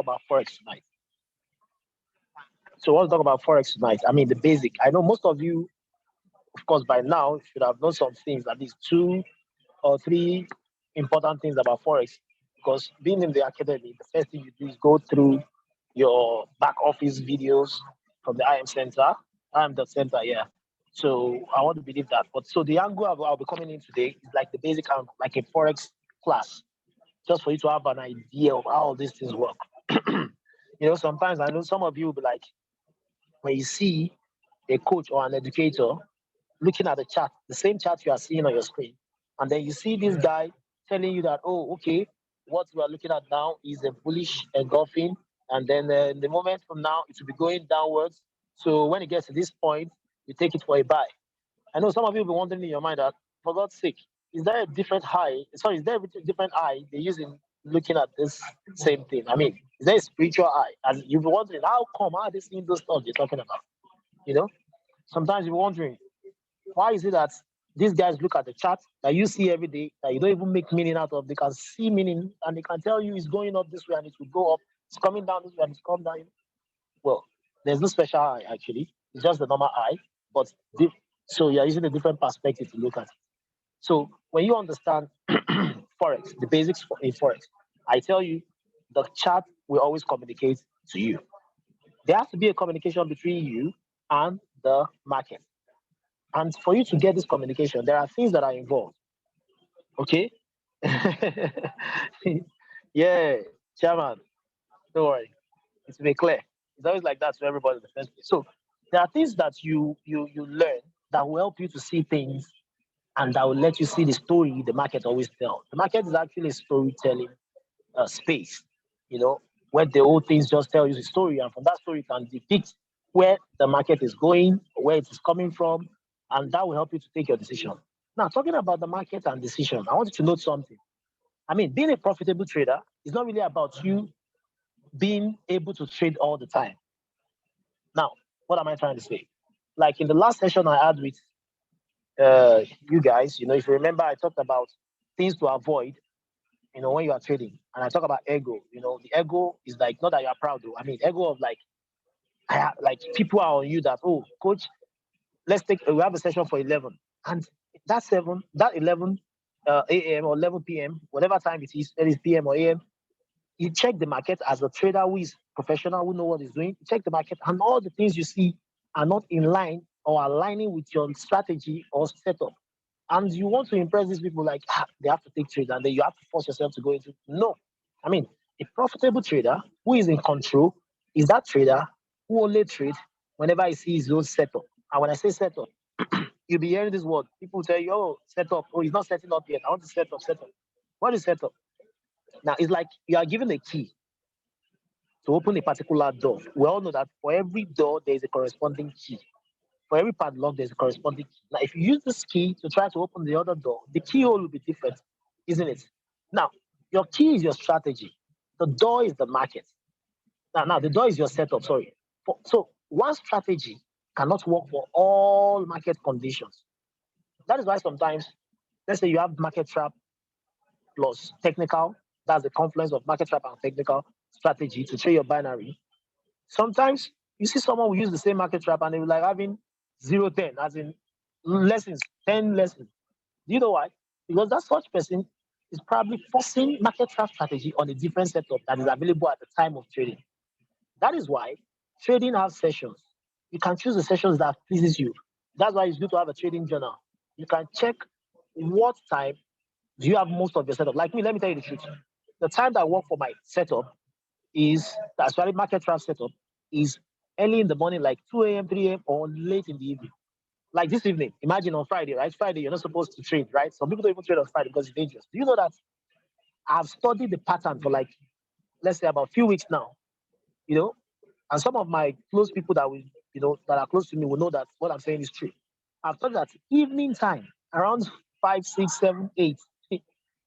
about Forex tonight. So I want to talk about Forex tonight. I mean, the basic. I know most of you, of course, by now should have known some things, at least two or three important things about Forex. Because being in the academy, the first thing you do is go through your back office videos from the IM Center, IM Center, yeah. So I want to believe that. But so the angle I'll be coming in today is like the basic angle, like a Forex class, just for you to have an idea of how these things work. Sometimes I know some of you will be like, when you see a coach or an educator looking at the chart, the same chart you are seeing on your screen, and then you see this guy telling you that, oh, okay, what we are looking at now is a bullish engulfing, and then in the moment from now, it will be going downwards. So when it gets to this point, you take it for a buy. I know some of you will be wondering in your mind that, for God's sake, is there a different eye? Sorry, is there a different eye they use in looking at this same thing? I mean, is there a spiritual eye? And you'll be wondering, how come? How are they seeing those stuff you're talking about? Sometimes you're wondering, why is it that these guys look at the chart that you see every day, that you don't even make meaning out of? They can see meaning and they can tell you it's going up this way and it will go up. It's coming down this way and it's coming down. Well, there's no special eye actually. It's just the normal eye. But so you're using a different perspective to look at it. So when you understand Forex, the basics in Forex, I tell you, the chart will always communicate to you. There has to be a communication between you and the market. And for you to get this communication, there are things that are involved. Okay? Yeah, chairman, don't worry. It's very clear. It's always like that to everybody in the first place. So there are things that you learn that will help you to see things and that will let you see the story the market always tells. The market is actually a storytelling space, where the old things just tell you the story, and from that story you can depict where the market is going, where it is coming from, and that will help you to take your decision. Now, talking about the market and decision, I want you to note something. I mean, being a profitable trader is not really about you being able to trade all the time. Now, what am I trying to say? Like in the last session I had with you guys, if you remember, I talked about things to avoid, when you are trading. And I talk about ego. The ego is like, not that you are proud though. I mean, ego of like people are on you that, oh, coach, we have a session for 11. And that 11 a.m. or 11 p.m., whatever time it is p.m. or a.m., you check the market as a trader who is professional, who know what he's doing. You check the market, and all the things you see are not in line or aligning with your strategy or setup. And you want to impress these people like, they have to take trades, and then you have to force yourself to go into. No. I mean, a profitable trader who is in control is that trader who only trades whenever he sees his own setup. And when I say setup, you'll be hearing this word. People tell you, oh, setup. Oh, he's not setting up yet. I want to set up. What is setup? Now, it's like you are given a key to open a particular door. We all know that for every door, there is a corresponding key. For every padlock, there's a corresponding key. Now, if you use this key to try to open the other door, the keyhole will be different, isn't it? Now, your key is your strategy. The door is the market. Now the door is your setup, sorry. So one strategy cannot work for all market conditions. That is why sometimes, let's say you have market trap plus technical, that's the confluence of market trap and technical strategy to trade your binary. Sometimes you see someone will use the same market trap and they will like having 0-10, as in lessons, 10 lessons. Do you know why? Because that such person is probably forcing market trap strategy on a different setup that is available at the time of trading. That is why trading has sessions. You can choose the sessions that pleases you. That's why it's good to have a trading journal. You can check what time do you have most of your setup. Like me, let me tell you the truth. The time that I work for my setup that's why market trap setup is early in the morning, like 2 a.m., 3 a.m., or late in the evening. Like this evening, imagine on Friday, right? Friday, you're not supposed to trade, right? Some people don't even trade on Friday because it's dangerous. Do you know that I've studied the pattern for like, let's say about a few weeks now, and some of my close people that that are close to me will know that what I'm saying is true. I've thought that evening time, around 5, 6, 7, 8,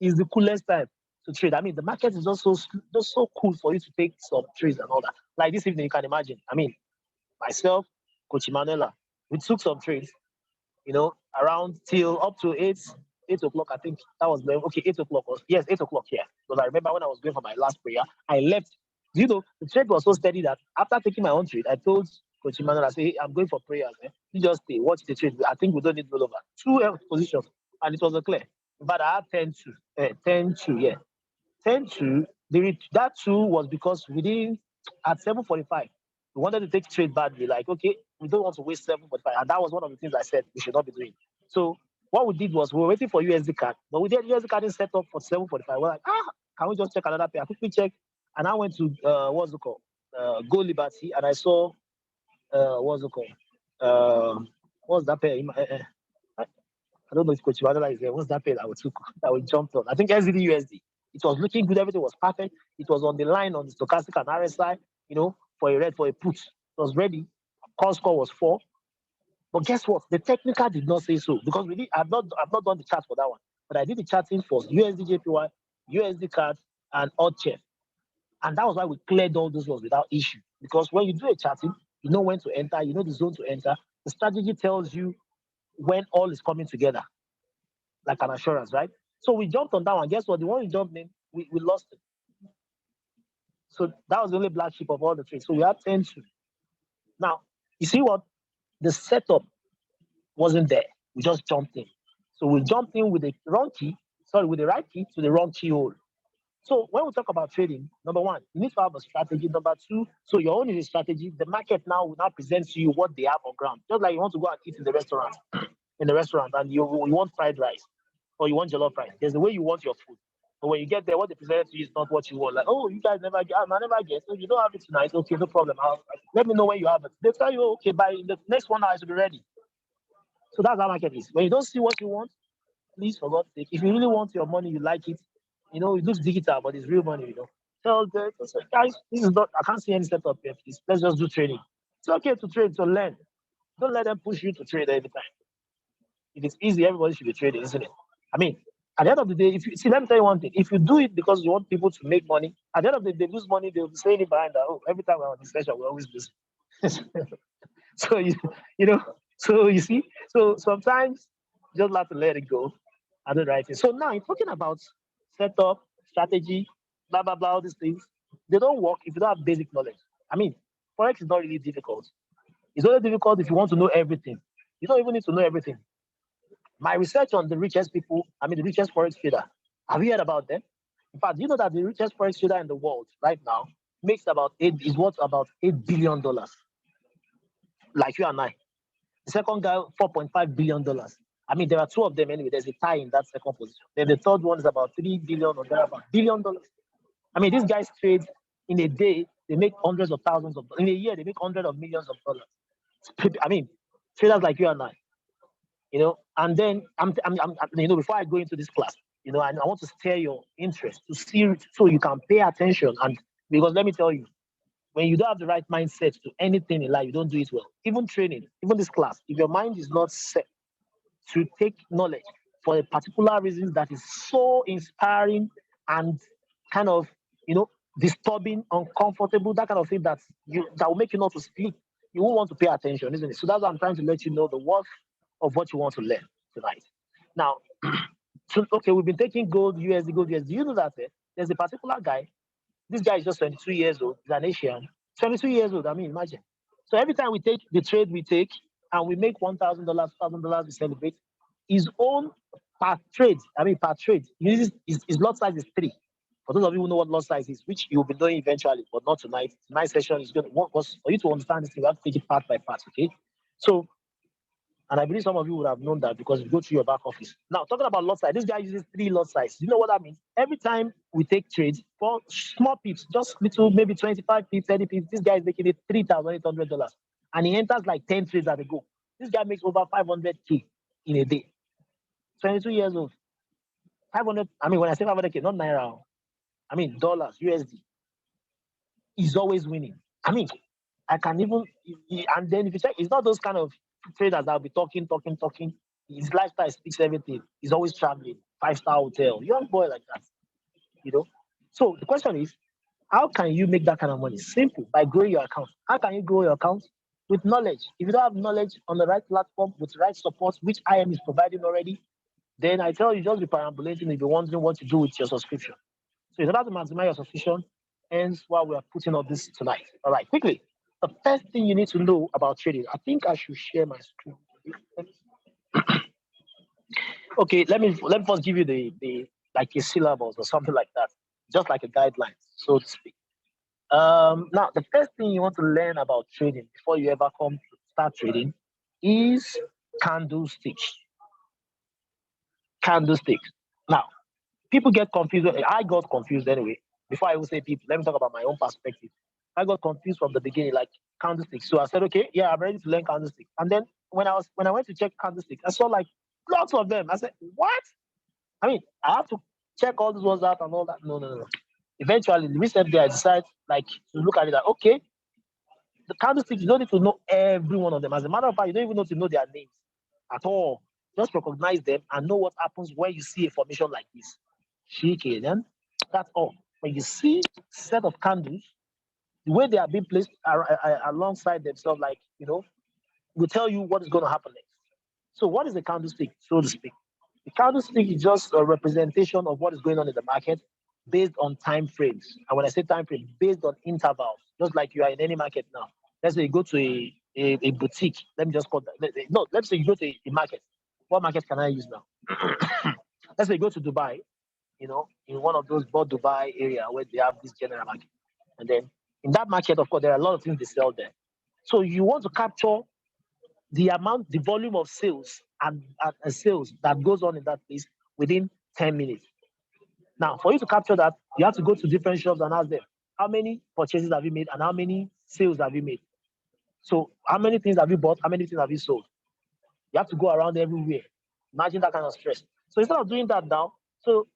is the coolest time to trade. I mean, the market is just so cool for you to take some trades and all that. Like this evening, you can imagine. I mean, myself, Coach Emanuela, we took some trades, around till up to 8 o'clock. I think that was okay. 8 o'clock 8 o'clock. Yeah, because I remember when I was going for my last prayer, I left Do you know the trade was so steady that after taking my own trade, I told Coach Emmanuel, I said, hey, I'm going for prayers. Man. You just stay, watch the trade. I think we don't need rollover. Two positions, and it was a clear. But I had 10-2. 10-2, yeah. 10-2. That two was because we didn't, at 7:45, we wanted to take trade badly. Like, okay, we don't want to waste 7:45. And that was one of the things I said we should not be doing. So what we did was we were waiting for USD card, but we did USD card set up for 7:45. We're like, can we just check another pair? I quickly check, and I went to what's it called? Go Liberty, and I saw what's it called? What's that pair? I don't know if Coach Vadala is there. What's that pair that we jumped on? I think SDD USD. It was looking good. Everything was perfect. It was on the line on the stochastic and RSI, for a red, for a put. It was ready. Call score was 4. But guess what? The technical did not say so because I've not done the chart for that one. But I did the charting for USD JPY, USD card, and odd chef. And that was why we cleared all those ones without issue. Because when you do a charting, you know when to enter, you know the zone to enter. The strategy tells you when all is coming together, like an assurance, right? So we jumped on that one. Guess what? The one we jumped in, we lost it. So that was the only black sheep of all the trades. So we had 10-2. Now, you see what? The setup wasn't there. We just jumped in. So we jumped in with the with the right key to the wrong keyhole. So when we talk about trading, number one, you need to have a strategy. Number two, so your own is a strategy. The market now will now present to you what they have on ground. Just like you want to go and eat in the restaurant, and you want fried rice or you want jollof rice. There's the way you want your food. But when you get there, what they present to you is not what you want. Like, oh, you guys never get, I never get. So you don't have it tonight. Okay, no problem. Let me know when you have it. They tell you, okay, by the next 1 hour, it will be ready. So that's how market is. When you don't see what you want, please, for God's sake, if you really want your money, you like it, it looks digital, but it's real money, Tell the guys, this is not, I can't see any setup here, please. Let's just do trading. It's okay to trade, to learn. Don't let them push you to trade every time. If it's easy, everybody should be trading, isn't it? I mean, at the end of the day, let me tell you one thing. If you do it because you want people to make money, at the end of the day, they lose money, they'll be saying it behind that. Oh, every time we're on this session, we always lose. So, so you see, so sometimes you just have to let it go and do the right thing. So now, you're talking about setup, strategy, blah, blah, blah, all these things. They don't work if you don't have basic knowledge. I mean, Forex is not really difficult. It's only difficult if you want to know everything. You don't even need to know everything. My research on the richest people, the richest Forex trader, have you heard about them? In fact, you know that the richest Forex trader in the world right now is worth about $8 billion. Like you and I. The second guy, $4.5 billion. There are two of them anyway. There's a tie in that second position. Then the third one is about $3 billion or thereabout. $1 billion. These guys trade in a day, they make hundreds of thousands of dollars. In a year, they make hundreds of millions of dollars. Traders like you and I. And then before I go into this class, I want to stir your interest to see so you can pay attention. And because let me tell you, when you don't have the right mindset to anything in life, you don't do it well. Even training, even this class, if your mind is not set to take knowledge for a particular reason that is so inspiring and kind of, disturbing, uncomfortable, that kind of thing that will make you not to sleep, you won't want to pay attention, isn't it? So that's why I'm trying to let you know the worth of what you want to learn tonight. Now, we've been taking gold, USD. Do you know that there's a particular guy? This guy is just 22 years old. He's an Asian. 22 years old. Imagine. So every time we take the trade we take and we make $1,000, $2,000, we celebrate. His own per trade, his lot size is 3. For those of you who know what lot size is, which you'll be doing eventually, but not tonight. Tonight's session is going to work. For you to understand this, you have to take it part by part, okay? So, and I believe some of you would have known that because you go through your back office. Now, talking about lot size, this guy uses 3 lot size. You know what that means? Every time we take trades for small pips, just little, maybe 25 pips, 30 pips, this guy is making it $3,800. And he enters like 10 trades at a go. This guy makes over 500K in a day. 22 years old. 500, when I say 500K, not Naira. Dollars, USD. He's always winning. I can even, and then if you check, it's not those kind of traders that will be talking. His lifestyle speaks everything. He's always traveling, 5-star hotel, young boy like that, So the question is, how can you make that kind of money? Simple, by growing your account. How can you grow your account? With knowledge. If you don't have knowledge on the right platform with the right support, which IM is providing already, then I tell you, just be perambulating if you're wondering what to do with your subscription. So it's about to maximize your subscription. Hence why we are putting all this tonight. All right, quickly. The first thing you need to know about trading. I think I should share my screen. Okay, let me first give you the like a syllabus or something like that, just like a guideline, so to speak. Now the first thing you want to learn about trading before you ever come to start trading is candlesticks. Candlesticks. Now, people get confused. I got confused anyway. Before I will say people, let me talk about my own perspective. I got confused from the beginning, like candlesticks. So I said, okay, yeah, I'm ready to learn candlesticks. And then when I went to check candlesticks, I saw like lots of them. I said, what? I mean, I have to check all these ones out and all that. No, no, no. Eventually, the recent day I decided like to look at it like, okay, the candlesticks, you don't need to know every one of them. As a matter of fact, you don't even need to know their names at all. Just recognize them and know what happens when you see a formation like this. Shake then. That's all. When you see set of candles, the way they are being placed alongside themselves, like will tell you what is going to happen next. So, what is a candlestick, so to speak? The candlestick is just a representation of what is going on in the market based on time frames. And when I say time frame, based on intervals, just like you are in any market now. Let's say you go to a boutique. Let me just call that. No, let's say you go to a market. What market can I use now? Let's say you go to Dubai, in one of those Board Dubai area where they have this general market. And then in that market, of course, there are a lot of things they sell there. So you want to capture the volume of sales and sales that goes on in that place within 10 minutes. Now, for you to capture that, you have to go to different shops and ask them, how many purchases have you made and how many sales have you made? So how many things have you bought? How many things have you sold? You have to go around everywhere. Imagine that kind of stress. So instead of doing that now, so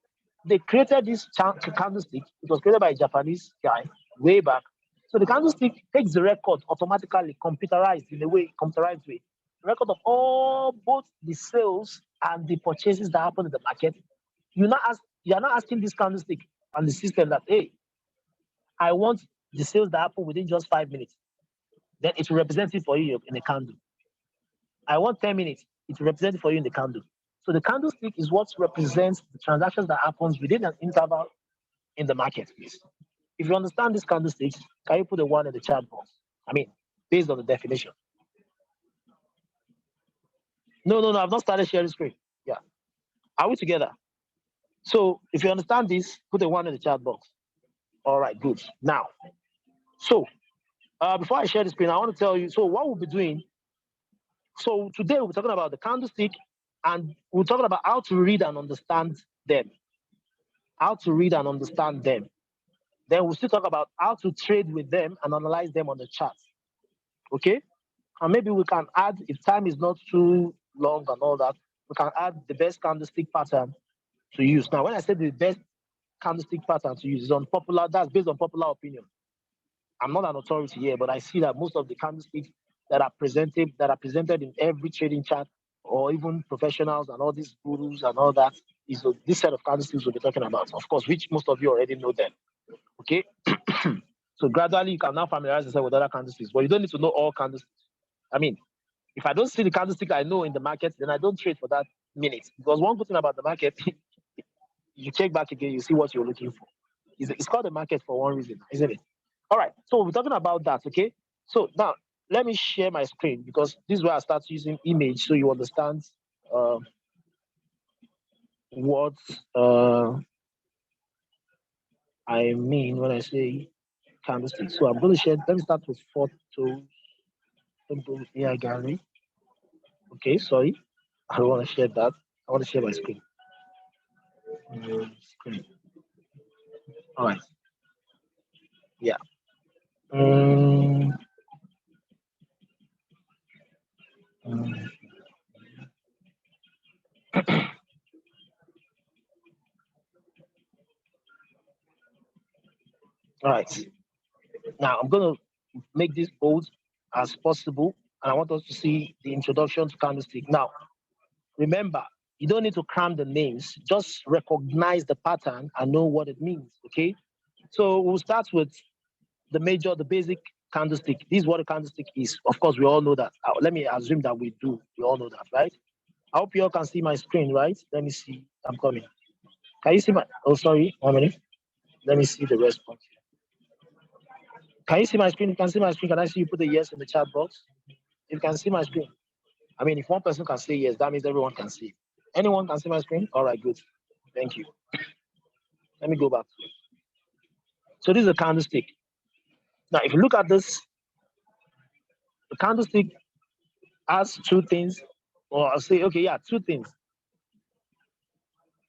they created this candlestick. It was created by a Japanese guy way back. So the candlestick takes the record automatically, computerized way. Record of all both the sales and the purchases that happen in the market. You are not asking this candlestick and the system that, hey, I want the sales that happen within just 5 minutes. Then it will represent it for you in a candle. I want 10 minutes. It will represent it for you in the candle. So the candlestick is what represents the transactions that happens within an interval in the market. If you understand this candlesticks, can you put a one in the chat box? I mean, based on the definition. No. I've not started sharing screen. Yeah. Are we together? So if you understand this, put a one in the chat box. All right, good. Now, so before I share the screen, I want to tell you, so what we'll be doing. So today we'll be talking about the candlestick and we're talking about how to read and understand them. How to read and understand them. Then we'll still talk about how to trade with them and analyze them on the chart. Okay? And maybe we can add, if time is not too long and all that, we can add the best candlestick pattern to use. Now, when I say the best candlestick pattern to use, that's based on popular opinion. I'm not an authority here, but I see that most of the candlesticks that are presented in every trading chart, or even professionals and all these gurus and all that, is this set of candlesticks we'll be talking about. Of course, which most of you already know them. Okay? So gradually you can now familiarize yourself with other candlesticks, but you don't need to know all candlesticks. I mean, if I don't see the candlestick I know in the market, then I don't trade for that minute. Because one good thing about the market, you check back again, you see what you're looking for. It's called the market for one reason, isn't it? All right, so we're talking about that, okay? So now, let me share my screen because this is where I start using image so you understand what I mean when I say candlestick. So I'm going to share, let me start with photos. Yeah, gallery. Okay, sorry. I don't want to share that. I want to share my screen. Screen. All right. Yeah. All right. Now I'm going to make this bold as possible, and I want us to see the introduction to candlestick. Now, remember, you don't need to cram the names. Just recognize the pattern and know what it means. Okay. So we'll start with the basic candlestick. This is what a candlestick is. Of course, we all know that. Let me assume that we do. We all know that, right? I hope you all can see my screen, right? Let me see. I'm coming. Can you see my? Oh, sorry. 1 minute. Let me see the response. Can you see my screen? If you can see my screen, can I see you put a yes in the chat box? If you can see my screen. I mean, if one person can say yes, that means everyone can see. Anyone can see my screen? All right, good. Thank you. Let me go back. So this is a candlestick. Now, if you look at this, the candlestick has two things, or I'll say, okay, yeah, two things.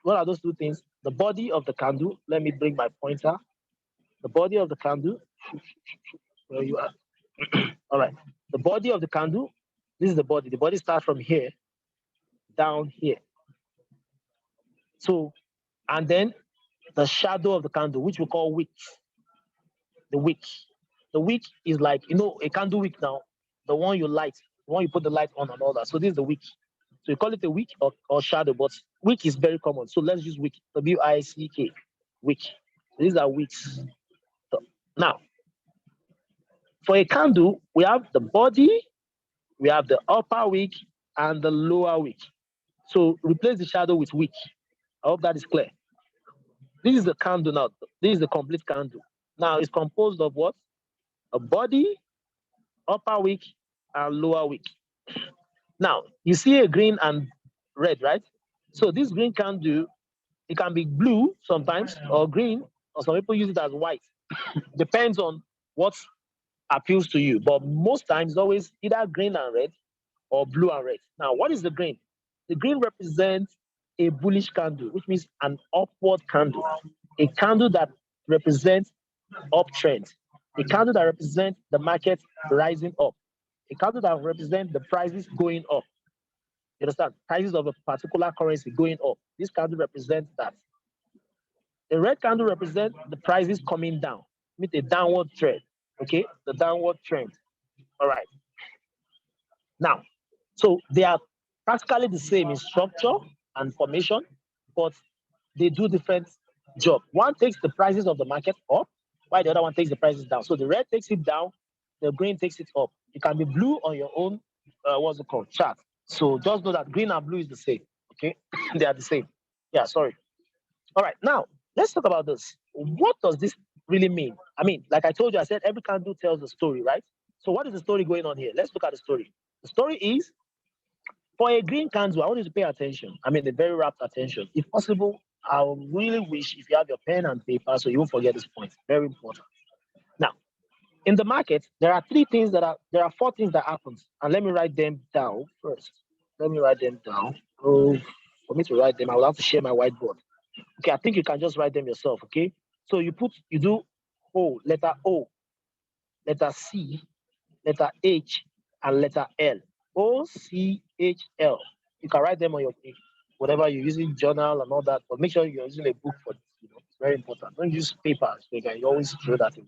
What are those two things? The body of the candle. Let me bring my pointer. The body of the candle. Where you are? All right. The body of the candle. This is the body. The body starts from here down here. So, and then the shadow of the candle, which we call wick. The wick. The wick is like, a candle wick now, the one you light, the one you put the light on and all that. So this is the wick. So you call it a wick or shadow, but wick is very common. So let's use wick. W-I-C-K. Wick. These are wicks. So now, for a candle, we have the body, we have the upper wick, and the lower wick. So replace the shadow with wick. I hope that is clear. This is the candle now. This is the complete candle. Now it's composed of what? A body, upper wick, and lower wick. Now you see a green and red, right? So this green candle, it can be blue sometimes or green, or some people use it as white. Depends on what appeals to you. But most times, always either green and red or blue and red. Now, what is the green? The green represents a bullish candle, which means an upward candle, a candle that represents uptrend, a candle that represents the market rising up, a candle that represents the prices going up. You understand? Prices of a particular currency going up. This candle represents that. The red candle represents the prices coming down, with a downward trend. Okay, the downward trend. All right. Now, so they are practically the same in structure and formation, but they do different job. One takes the prices of the market up, while the other one takes the prices down. So the red takes it down, the green takes it up. It can be blue on your own, what's it called, chart. So just know that green and blue is the same. Okay, they are the same. Yeah, sorry. All right, now let's talk about this. What does this really mean? I mean, like I told you, I said every candle tells a story, right? So what is the story going on here? Let's look at the story. The story is, for a green candle, I want you to pay attention. I mean, a very rapt attention. If possible, I really wish if you have your pen and paper so you won't forget this point. Very important. Now, in the market, there are four things that happen. And let me write them down first. Let me write them down. Oh, for me to write them, I will have to share my whiteboard. Okay, I think you can just write them yourself, okay? So you do letter O, letter C, letter H, and letter L. O-C-H-L. You can write them on your page, whatever you're using, journal and all that, but make sure you're using a book for this. It's very important. Don't use paper, so you always throw that in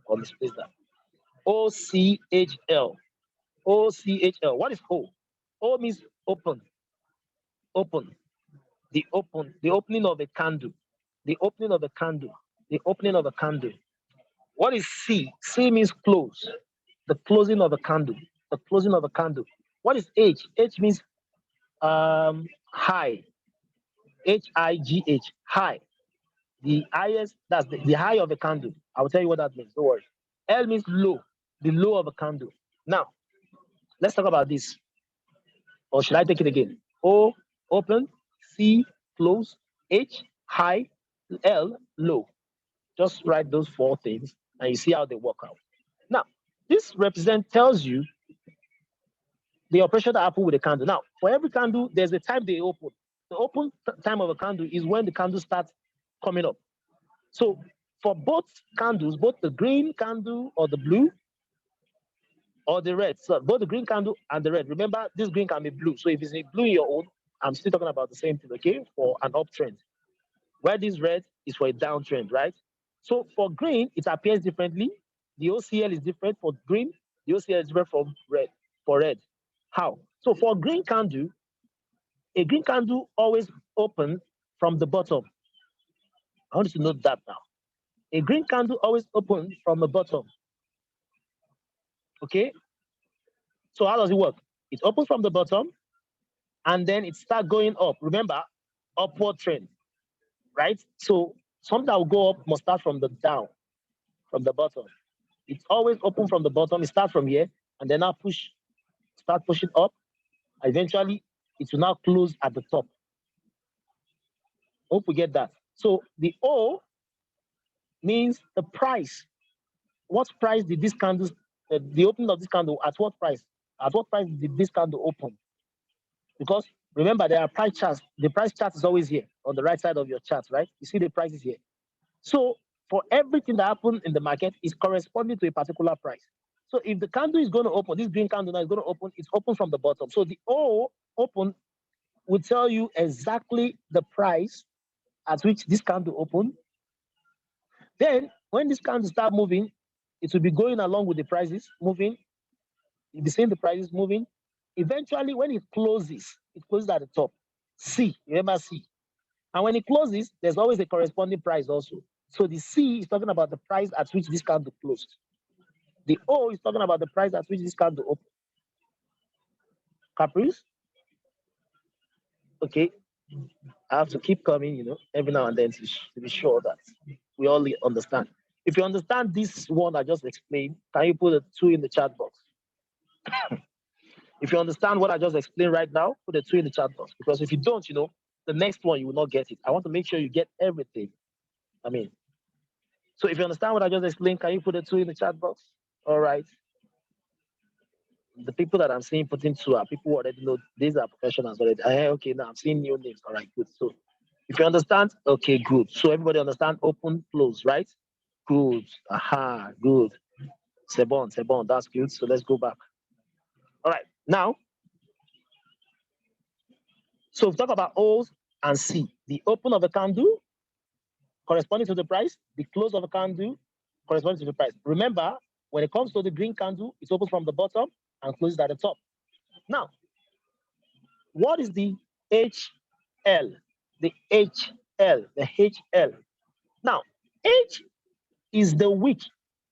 or misplace that. O-C-H-L. O-C-H-L. What is O? O means open. Open. The opening of a candle. The opening of a candle. The opening of a candle. What is C? C means close. The closing of a candle. The closing of a candle. What is H? H means high. H-I-G-H. High. The highest, that's the high of a candle. I will tell you what that means. Don't worry. L means low. The low of a candle. Now, let's talk about this. Or should I take it again? O, open. C, close. H, high. L, low. Just write those four things and you see how they work out. Now, this tells you the operation that happens with a candle. Now, for every candle, there's a time they open. The open time of a candle is when the candle starts coming up. So for both candles, both the green candle or the blue or the red, so both the green candle and the red, remember this green can be blue. So if it's a blue in your own, I'm still talking about the same thing, okay, for an uptrend. Where this red is for a downtrend, right? So for green, it appears differently. The OCL is different for green. The OCL is different from red for red. How? So for green candle, a green candle always open from the bottom. I want you to note that now. A green candle always open from the bottom. Okay? So how does it work? It opens from the bottom and then it starts going up. Remember, upward trend, right? So something that will go up must start from the down, from the bottom. It's always open from the bottom. It starts from here, and then now start pushing up. Eventually, it will now close at the top. Hope we get that. So the O means the price. What price did this candle, the opening of this candle, at what price? At what price did this candle open? Because remember, there are price charts. The price chart is always here on the right side of your chart, right? You see the prices here. So for everything that happened in the market is corresponding to a particular price. So if the candle is going to open, this green candle now is going to open, it's open from the bottom. So the O open will tell you exactly the price at which this candle opened. Then when this candle start moving, it will be going along with the prices moving. You'll be seeing the prices moving. Eventually, when it closes at the top. C, remember C. And when it closes, there's always a corresponding price also. So the C is talking about the price at which this candle closed. The O is talking about the price at which this candle opened. Caprice? Okay. I have to keep coming, every now and then to be sure that we all understand. If you understand this one I just explained, can you put a 2 in the chat box? If you understand what I just explained right now, put a 2 in the chat box. Because if you don't, the next one, you will not get it. I want to make sure you get everything. So if you understand what I just explained, can you put a 2 in the chat box? All right. The people that I'm seeing putting 2 are people who already know these are professionals already. Okay, now I'm seeing new names. All right, good. So if you understand, okay, good. So everybody understand open, close, right? Good. Aha, good. C'est bon, that's good. So let's go back. All right, now, so we talk about O's and C. The open of a candle corresponding to the price, the close of a candle corresponding to the price. Remember, when it comes to the green candle, it opens from the bottom and closes at the top. Now, what is the HL? The HL, the HL. Now, H is the wick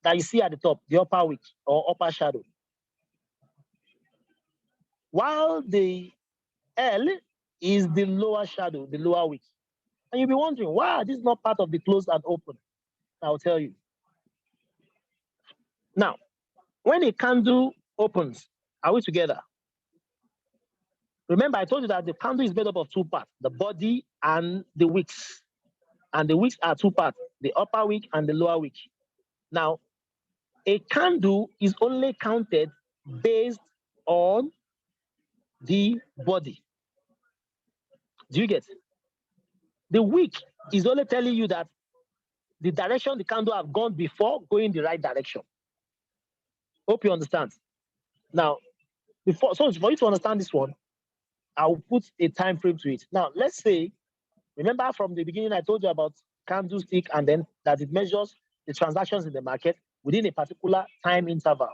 that you see at the top, the upper wick or upper shadow. While the L is the lower shadow, the lower wick. And you'll be wondering, why this is not part of the close and open? I'll tell you. Now, when a candle opens, are we together? Remember, I told you that the candle is made up of 2 parts, the body and the wicks. And the wicks are 2 parts, the upper wick and the lower wick. Now, a candle is only counted based on the body. Do you get it? The wick is only telling you that the direction the candle have gone before going the right direction. Hope you understand. Now, so for you to understand this one, I'll put a time frame to it. Now, let's say, remember from the beginning, I told you about candlestick and then that it measures the transactions in the market within a particular time interval.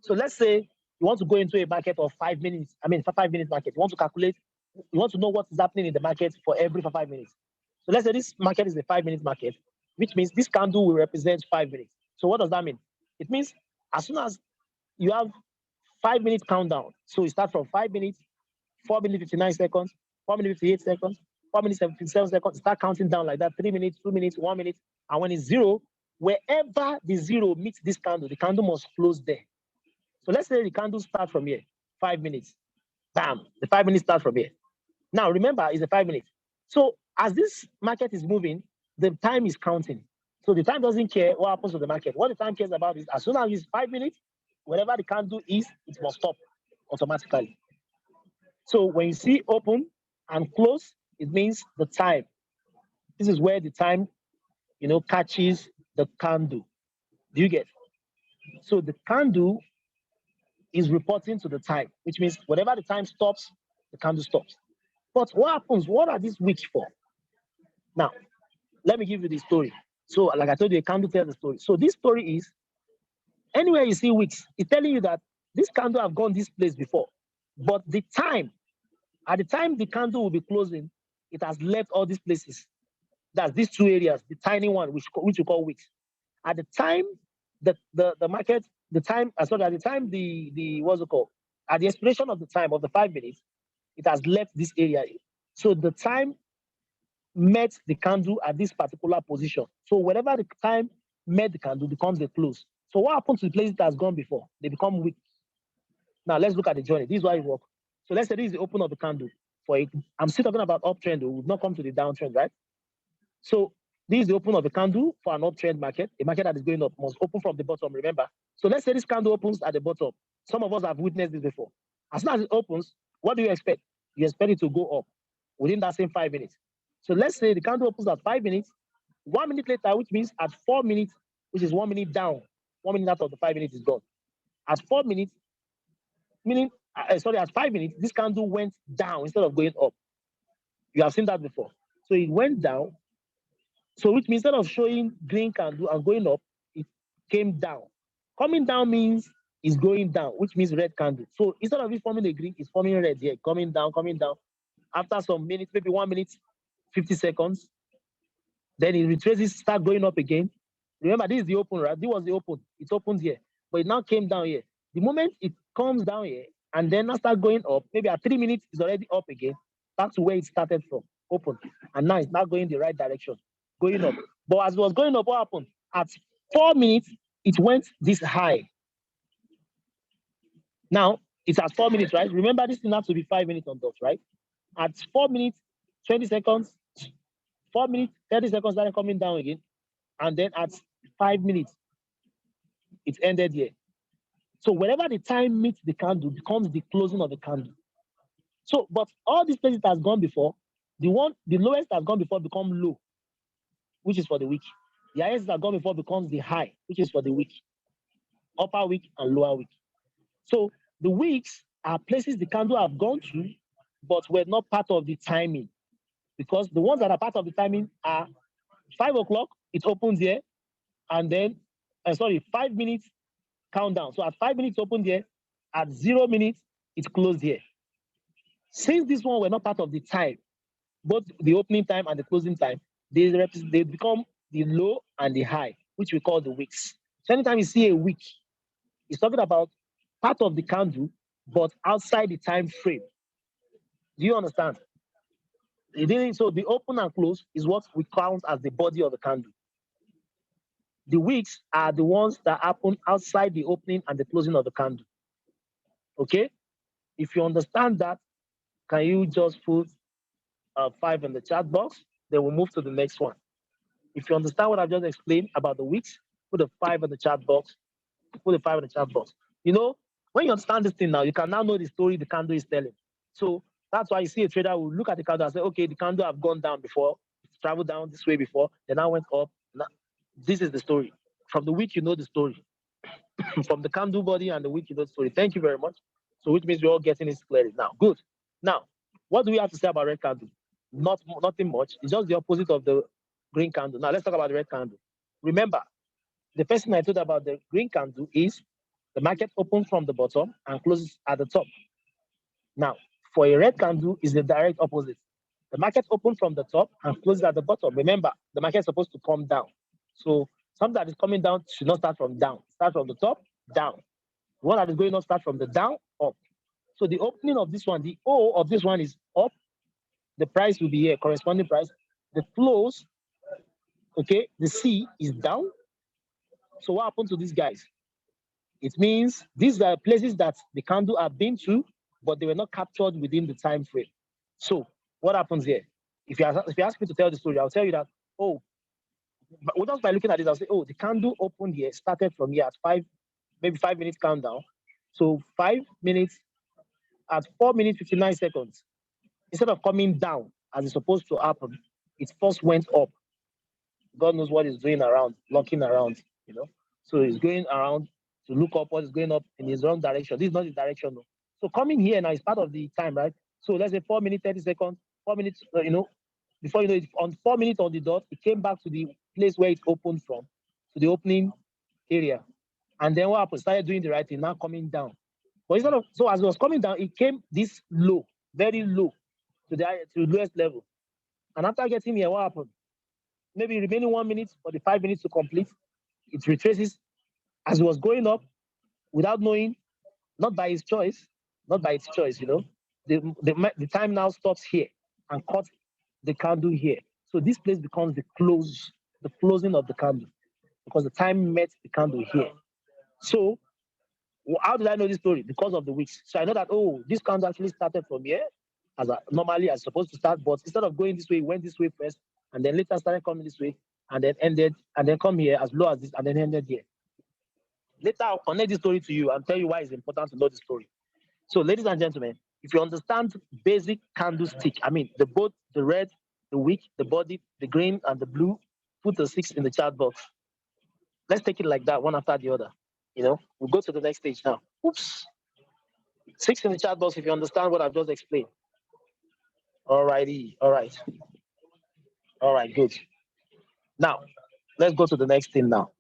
So let's say you want to go into a market of 5 minutes, for 5 minutes market. You want to calculate, you want to know what is happening in the market for every 5 minutes. So let's say this market is a 5-minute market, which means this candle will represent 5 minutes. So what does that mean? It means as soon as you have 5 minutes countdown, so you start from 5 minutes, 4 minutes 59 seconds, 4 minutes 58 seconds, 4 minutes 57 seconds, start counting down like that, 3 minutes, 2 minutes, 1 minute, and when it's 0, wherever the 0 meets this candle, the candle must close there. So let's say the candle starts from here, 5 minutes. Bam, the 5 minutes start from here. Now remember, it's a 5 minutes. So as this market is moving, the time is counting. So the time doesn't care what happens to the market. What the time cares about is as soon as it's 5 minutes, whatever the candle is, it must stop automatically. So when you see open and close, it means the time. This is where the time, catches the candle. Do you get? So the candle is reporting to the time, which means whatever the time stops, the candle stops. But what happens? What are these wicks for? Now, let me give you the story. So, like I told you, a candle tells the story. So this story is, anywhere you see wicks, it's telling you that this candle have gone this place before. But the time, at the time the candle will be closing, it has left all these places. That's these 2 areas, the tiny one, which we call wicks. At the time, the market, the time, sorry, at the time, the what's it called? At the expiration of the time of the 5 minutes, it has left this area. So the time met the candle at this particular position. So whatever the time met the candle becomes the close. So what happens to the places that has gone before? They become weak. Now let's look at the journey. This is why it works. So let's say this is the open of the candle. For it, I'm still talking about uptrend. We will not come to the downtrend, right? So this is the open of the candle for an uptrend market. A market that is going up must open from the bottom, remember? So let's say this candle opens at the bottom. Some of us have witnessed this before. As soon as it opens, what do you expect? You expect it to go up within that same 5 minutes. So let's say the candle opens at 5 minutes. 1 minute later, which means at 4 minutes, which is 1 minute down, 1 minute out of the 5 minutes is gone. At 4 minutes, meaning, at 5 minutes, this candle went down instead of going up. You have seen that before. So it went down. So which means instead of showing green candle and going up, it came down. Coming down means it's going down, which means red candle. So instead of it forming a green, it's forming red here, coming down, coming down. After some minutes, maybe 1 minute, 50 seconds, then it retraces, start going up again. Remember, this is the open, right? This was the open. It opened here, but it now came down here. The moment it comes down here and then now start going up, maybe at 3 minutes, it's already up again, back to where it started from, open. And now it's not going the right direction, going up. But as it was going up, what happened? At 4 minutes, it went this high. Now, it's at 4 minutes, right? Remember, this thing has to be 5 minutes on dot, right? At 4 minutes, 20 seconds, 4 minutes, 30 seconds, started coming down again. And then at 5 minutes, it ended here. So whenever the time meets the candle, becomes the closing of the candle. So, but all these places that has gone before, the lowest that has gone before become low, which is for the week. The highest that has gone before becomes the high, which is for the week. Upper week and lower week. So the weeks are places the candle have gone to, but were not part of the timing. Because the ones that are part of the timing are 5 o'clock, it opens here, and then, 5 minutes countdown. So at 5 minutes opened here, at 0 minutes, it closed here. Since this one were not part of the time, both the opening time and the closing time, they become the low and the high, which we call the wicks. So anytime you see a wick, it's talking about part of the candle, but outside the time frame. Do you understand? So the open and close is what we count as the body of the candle. The wicks are the ones that happen outside the opening and the closing of the candle. Okay? If you understand that, can you just put 5 in the chat box? Then we'll move to the next one. If you understand what I've just explained about the wicks, put a 5 in the chat box. Put a 5 in the chat box. You know, when you understand this thing now, you can now know the story the candle is telling. So that's why you see a trader will look at the candle and say, okay, the candle have gone down before, it's traveled down this way before, then now went up. Now, this is the story. From the wick, you know the story. From the candle body and the wick, you know the story. Thank you very much. So which means we're all getting this clearly now. Good. Now, what do we have to say about red candle? Nothing much. It's just the opposite of the green candle. Now let's talk about the red candle. Remember, the first thing I told about the green candle is the market opens from the bottom and closes at the top. Now, for a red candle is the direct opposite. The market opens from the top and closes at the bottom. Remember, the market is supposed to come down. So something that is coming down should not start from down. Start from the top, down. The one that is going to start from the down, up. So the opening of this one, the O of this one is up. The price will be here, corresponding price. The close, okay, the C is down. So what happened to these guys? It means these are places that the candle have been to, but they were not captured within the time frame. So what happens here? If you ask me to tell the story, I'll tell you that, just by looking at this, I'll say, the candle opened here, started from here at maybe 5 minutes countdown. So 5 minutes at 4 minutes 59 seconds. Instead of coming down as it's supposed to happen, it first went up. God knows what it's doing around, looking around, you know. So it's going around to look up what is going up in his wrong direction. This is not the direction, though. So coming here now is part of the time, right? So let's say 4 minutes, 30 seconds, 4 minutes, before you know it, on 4 minutes on the dot, it came back to the place where it opened from, to the opening area. And then what happened? Started doing the right thing, now coming down. But so as it was coming down, it came this low, very low, to the lowest level. And after getting here, what happened? Maybe remaining 1 minute for the 5 minutes to complete, it retraces as it was going up without knowing, not by its choice, the time now stops here and cuts the candle here. So this place becomes the closing of the candle because the time met the candle here. So how did I know this story? Because of the wicks. So I know that, oh, this candle actually started from here normally as supposed to start, but instead of going this way, it went this way first, and then later started coming this way, and then ended, and then come here as low as this, and then ended here. Later, I'll connect this story to you and tell you why it's important to know the story. So, ladies and gentlemen, if you understand basic candlestick, I mean, both the red, the wick, the body, the green, and the blue, put the 6 in the chat box. Let's take it like that, one after the other. We'll go to the next stage now. Oops. 6 in the chat box if you understand what I've just explained. Alrighty. All right. All right, good. Now, let's go to the next thing now.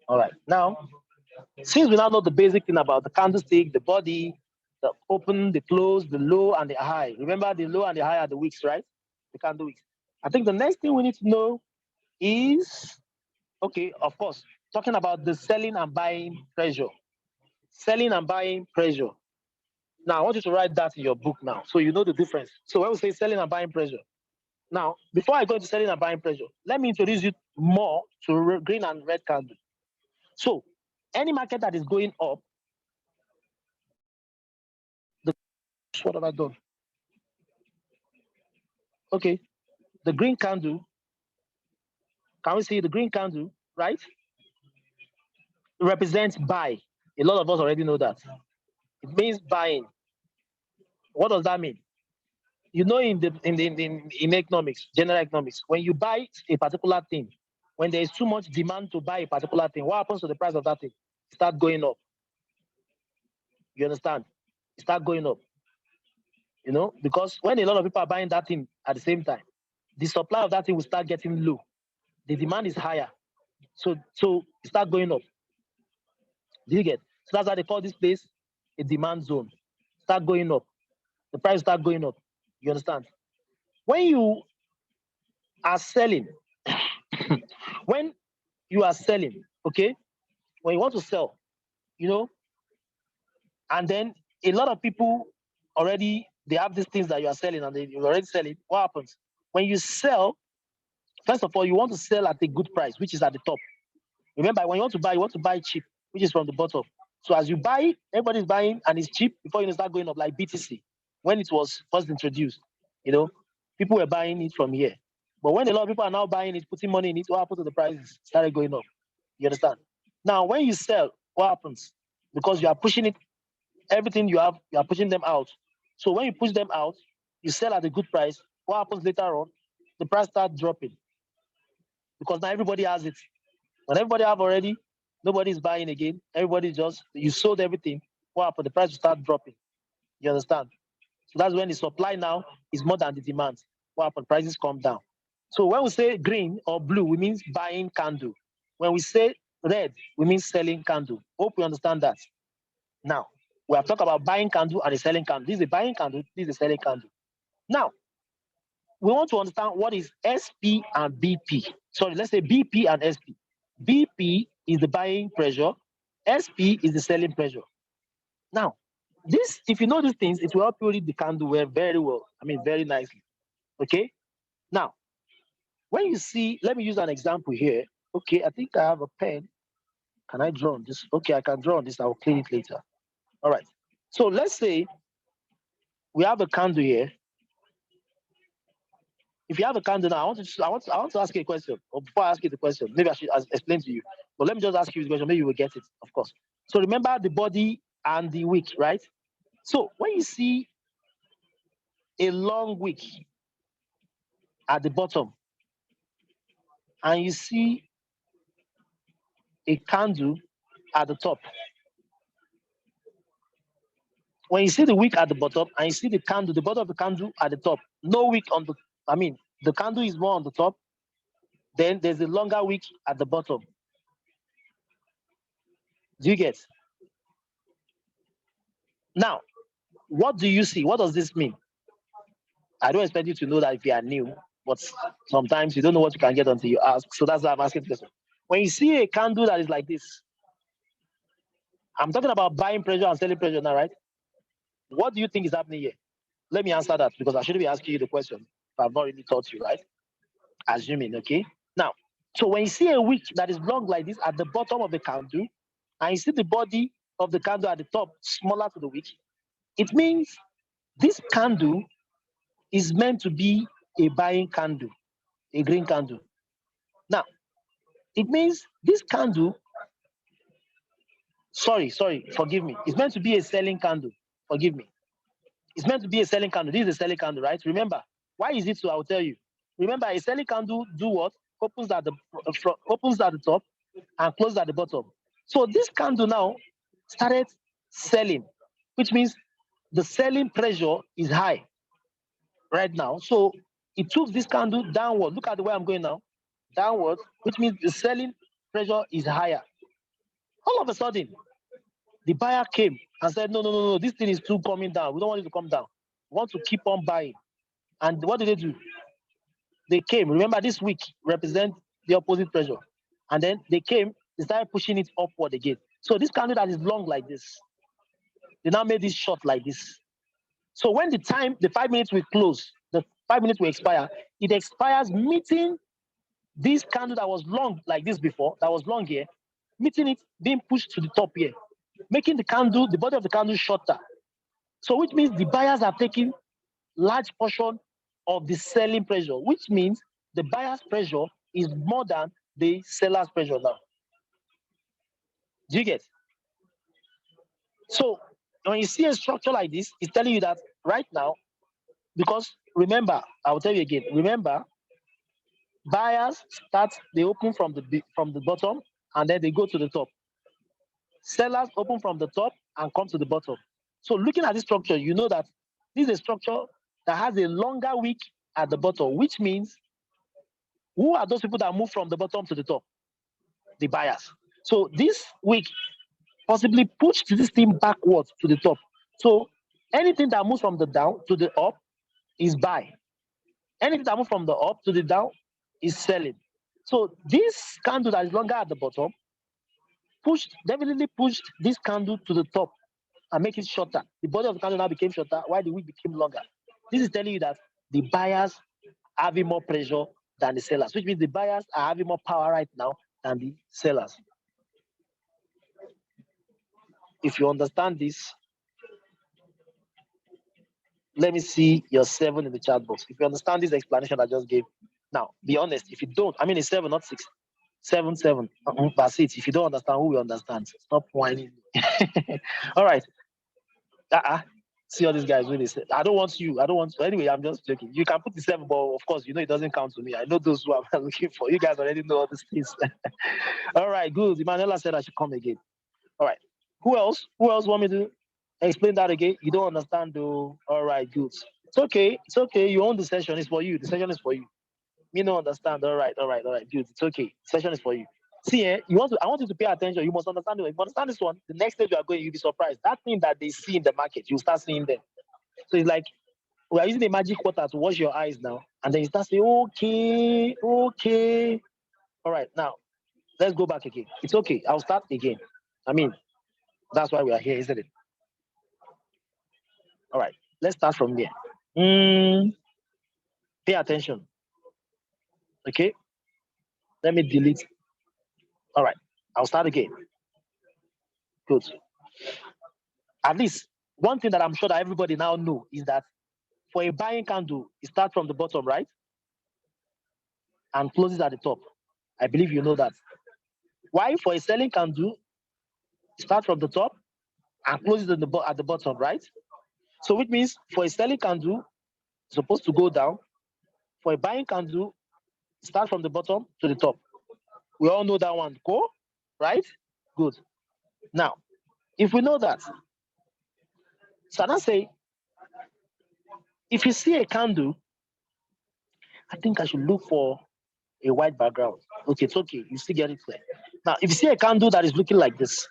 All right. Now, since we now know the basic thing about the candlestick, the body, the open, the close, the low, and the high. Remember, the low and the high are the wicks, right? The candle wicks. I think the next thing we need to know is, okay, of course, talking about the selling and buying pressure. Selling and buying pressure. Now, I want you to write that in your book now, so you know the difference. So when we say selling and buying pressure, now, before I go into selling and buying pressure, let me introduce you more to green and red candle. So, any market that is going up, what have I done? Okay, the green candle, can we see the green candle, right? It represents buy. A lot of us already know that. It means buying. What does that mean? You know, in economics, general economics, when you buy a particular thing, when there is too much demand to buy a particular thing, what happens to the price of that thing? It starts going up. You understand? It starts going up. Because when a lot of people are buying that thing at the same time, the supply of that thing will start getting low. The demand is higher. So it start going up. Do you get? So that's why they call this place a demand zone. Start going up. The price start going up. You understand? When you are selling, when you are selling, okay, when you want to sell, and then a lot of people already, they have these things that you are selling and you're already selling. What happens? When you sell, first of all, you want to sell at a good price, which is at the top. Remember, when you want to buy cheap, which is from the bottom. So as you buy, everybody's buying and it's cheap before you start going up, like BTC. When it was first introduced, people were buying it from here. But when a lot of people are now buying it, putting money in it, what happens to the prices? Started going up. You understand? Now, when you sell, what happens? Because you are pushing it, everything you have, you are pushing them out. So when you push them out, you sell at a good price. What happens later on? The price starts dropping. Because now everybody has it. When everybody have already, nobody's buying again. Everybody you sold everything. What happened? The price will start dropping. You understand? So that's when the supply now is more than the demand. What happened? Prices come down. So when we say green or blue, we mean buying candle. When we say red, we mean selling candle. Hope you understand that. Now, we have talked about buying candle and a selling candle. This is a buying candle, this is a selling candle. Now, we want to understand what is SP and BP. Sorry, let's say BP and SP. BP is the buying pressure, SP is the selling pressure. Now, this, if you know these things, it will help you read the candle very well. I mean, very nicely. Okay? Now, when you see, let me use an example here. Okay, I think I have a pen. Can I draw on this? Okay, I can draw on this. I will clean it later. All right. So let's say we have a candle here. If you have a candle now, I want to ask you a question. Or before I ask you the question, maybe I should explain to you. But let me just ask you the question. Maybe you will get it, of course. So remember the body and the wick, right? So when you see a long wick at the bottom, and you see a candle at the top. When you see the wick at the bottom and you see the candle, the bottom of the candle at the top, no wick on the, the candle is more on the top, then there's a longer wick at the bottom. Do you get? Now, what do you see? What does this mean? I don't expect you to know that if you are new, but sometimes you don't know what you can get until you ask. So that's why I'm asking this question. When you see a candle that is like this, I'm talking about buying pressure and selling pressure now, right? What do you think is happening here? Let me answer that because I shouldn't be asking you the question if I've not really taught you, right? Assuming, okay? Now, so when you see a wick that is long like this at the bottom of the candle, and you see the body of the candle at the top smaller to the wick, it means this candle is meant to be a buying candle, a green candle. Now, it means this candle, forgive me, it's meant to be a selling candle. Forgive me. It's meant to be a selling candle. This is a selling candle, right? Remember, why is it so? I'll tell you. Remember, a selling candle do what? Opens at the top and closes at the bottom. So this candle now started selling, which means the selling pressure is high right now. So it took this candle downward. Look at the way I'm going now. Downward, which means the selling pressure is higher. All of a sudden, the buyer came and said, no, this thing is too coming down. We don't want it to come down. We want to keep on buying. And what did they do? They came. Remember, this week represents the opposite pressure. And then they came, they started pushing it upward again. So this candle that is long like this, they now made this short like this. So when the 5 minutes will close, the 5 minutes will expire, it expires meeting this candle that was long like this before, that was long here, meeting it being pushed to the top here, making the body of the candle shorter. So which means the buyers are taking large portion of the selling pressure, which means the buyer's pressure is more than the seller's pressure now. Do you get? So when you see a structure like this, it's telling you that right now, because remember, I will tell you again, remember, buyers they open from the bottom and then they go to the top. Sellers open from the top and come to the bottom. So looking at this structure, you know that this is a structure that has a longer wick at the bottom, which means who are those people that move from the bottom to the top? The buyers. So this wick possibly pushed this thing backwards to the top. So anything that moves from the down to the up is buy. Anything that moves from the up to the down is selling. So this candle that is longer at the bottom definitely pushed this candle to the top and make it shorter. The body of the candle now became shorter while the wick became longer. This is telling you that the buyers are having more pressure than the sellers, which means the buyers are having more power right now than the sellers. If you understand this, let me see your 7 in the chat box. If you understand this explanation I just gave. Now, be honest. If you don't, I mean it's 7, not 6. 7, 7. That's it. If you don't understand, who will understand? Stop whining. All right. See all these guys really say, I don't want you. Anyway, I'm just joking. You can put the 7, but of course, you know it doesn't count to me. I know those who I'm looking for. You guys already know all these things. All right, good. Emanuela said I should come again. All right. Who else want me to explain that again? You don't understand though. All right, good. It's okay. You own the session. It's for you. The session is for you. Me don't understand. All right. Good. It's okay. The session is for you. See, I want you to pay attention. You must understand it. If you understand this one, the next stage you are going, you'll be surprised. That thing that they see in the market, you start seeing them. So it's like we are using the magic water to wash your eyes now. And then you start saying, okay. All right, now let's go back again. It's okay. I'll start again. I mean, that's why we are here, isn't it? All right, let's start from there. Pay attention. Okay. Let me delete. All right, I'll start again. Good. At least one thing that I'm sure that everybody now know is that for a buying candle, it starts from the bottom, right? And closes at the top. I believe you know that. Why for a selling candle, it starts from the top and closes at the bottom, right? So which means for a selling candle, it's supposed to go down. For a buying candle, start from the bottom to the top. We all know that one. Go, right? Good. Now, if we know that, so now say, if you see a candle, I think I should look for a white background. Okay, it's okay. You still get it clear. Now, if you see a candle that is looking like this,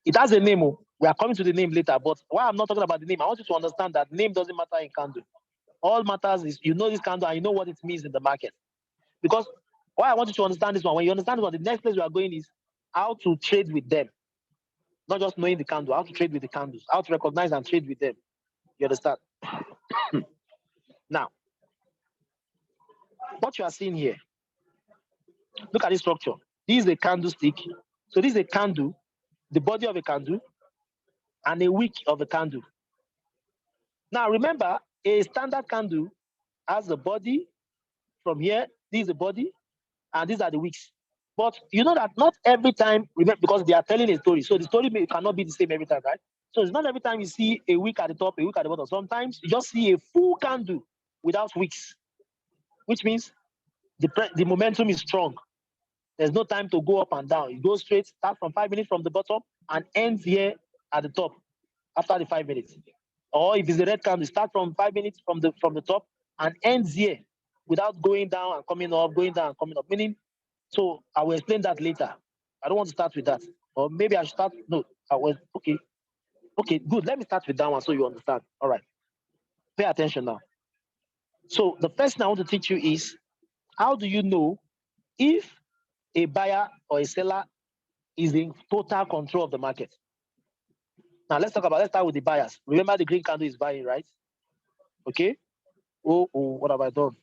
it has a name. We are coming to the name later, but why I'm not talking about the name, I want you to understand that name doesn't matter in candle. All matters is you know this candle and you know what it means in the market. Because why I want you to understand this one, when you understand this one, the next place we are going is how to trade with them. Not just knowing the candle, how to trade with the candles, how to recognize and trade with them. You understand? Now, what you are seeing here, look at this structure. This is a candlestick. So this is a candle the body of a candle, and a wick of a candle. Now remember, a standard candle has a body from here. This is the body, and these are the wicks. But you know that not every time, remember, because they are telling a story, so the story cannot be the same every time, right? So it's not every time you see a wick at the top, a wick at the bottom. Sometimes you just see a full candle without wicks, which means the momentum is strong. There's no time to go up and down. You go straight, start from 5 minutes from the bottom and ends here at the top after the 5 minutes. Or if it's a red candle, start from 5 minutes from the top and ends here without going down and coming up, going down and coming up. Meaning, so I will explain that later. I don't want to start with that. Or maybe I should start. No, I will. Okay. Okay, good. Let me start with that one so you understand. All right. Pay attention now. So the first thing I want to teach you is, how do you know if a buyer or a seller is in total control of the market? Now let's start with the buyers. Remember, the green candle is buying, right? Okay. Oh, what have I done?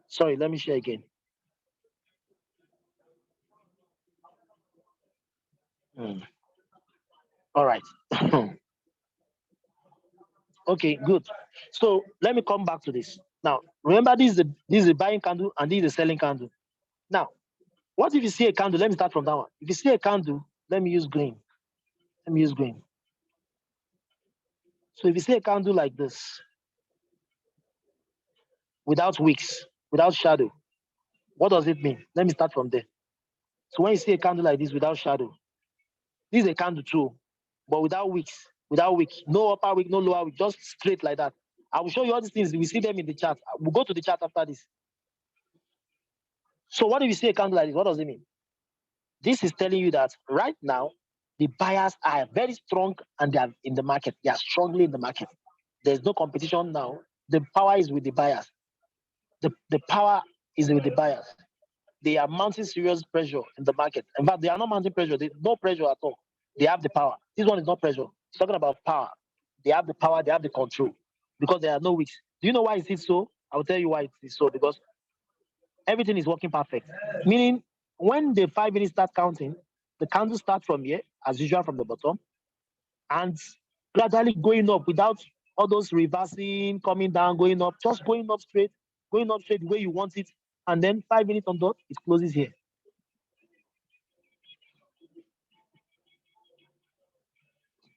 Sorry, let me share again. All right. Okay, good. So let me come back to this. Now, remember, this is a buying candle and this is a selling candle. Now, what if you see a candle? Let me start from that one. If you see a candle, let me use green. Let me use green. So if you see a candle like this, without wicks, without shadow, what does it mean? Let me start from there. So when you see a candle like this without shadow, this is a candle too, but without wicks, no upper wick, no lower wick, just straight like that. I will show you all these things. We see them in the chart. We'll go to the chart after this. So what if you see a candle like this? What does it mean? This is telling you that right now, the buyers are very strong and they are in the market. They are strongly in the market. There's no competition now. The power is with the buyers. The power is with the buyers. They are mounting serious pressure in the market. In fact, they are not mounting pressure. There's no pressure at all. They have the power. This one is not pressure. It's talking about power. They have the power. They have the control because there are no weeks. Do you know why it is so? I will tell you why it is so. Because everything is working perfect. Meaning, when the 5 minutes start counting, the candle starts from here, as usual, from the bottom, and gradually going up without all those reversing, coming down, going up, just going up straight the way you want it. And then 5 minutes on dot, it closes here.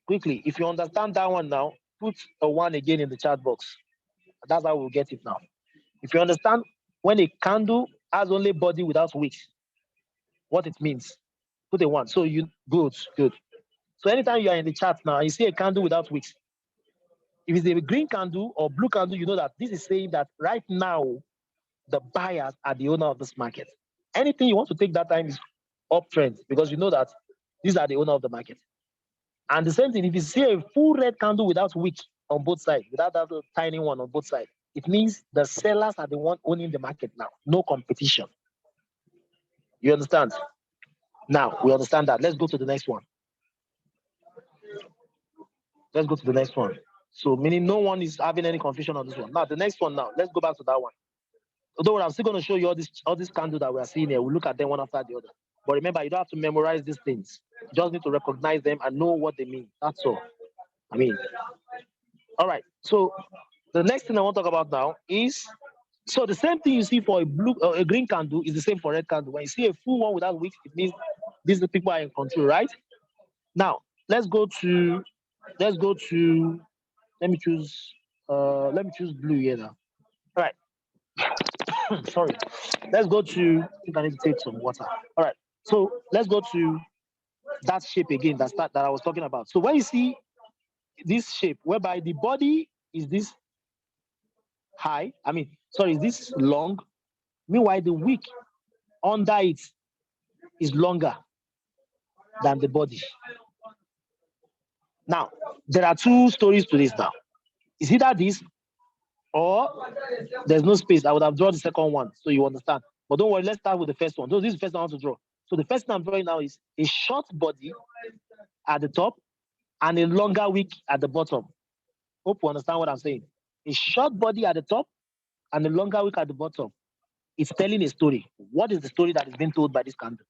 Quickly, if you understand that one now, put a 1 again in the chat box. That's how we'll get it now. If you understand when a candle has only body without wicks, what it means, put a 1. So you good. So anytime you are in the chat now, you see a candle without wicks. If it's a green candle or blue candle, you know that this is saying that right now, the buyers are the owner of this market. Anything you want to take that time is uptrend because you know that these are the owner of the market. And the same thing, if you see a full red candle without wick on both sides, without that little tiny one on both sides, it means the sellers are the one owning the market now. No competition. You understand? Now, we understand that. Let's go to the next one. Let's go to the next one. So, meaning no one is having any confusion on this one. Now, the next one now, let's go back to that one. Although I'm still going to show you all these candles that we are seeing here. We'll look at them one after the other. But remember, you don't have to memorize these things. You just need to recognize them and know what they mean. That's all. I mean, all right. So the next thing I want to talk about now is, so the same thing you see for a green candle is the same for red candle. When you see a full one without wicks, it means these people are in control, right? Now let's go to let me choose blue here now. All right. Sorry. Let's go to, I think I need to take some water. All right. So let's go to that shape again that I was talking about. So when you see this shape whereby the body is this high, is this long, meanwhile the wick under it is longer than the body. Now, there are two stories to this now. Is either this or there's no space. I would have drawn the second one so you understand. But don't worry, let's start with the first one. So this is the first one I want to draw. So the first thing I'm drawing now is a short body at the top and a longer wick at the bottom. Hope you understand what I'm saying. A short body at the top and a longer wick at the bottom. It's telling a story. What is the story that is being told by this candle?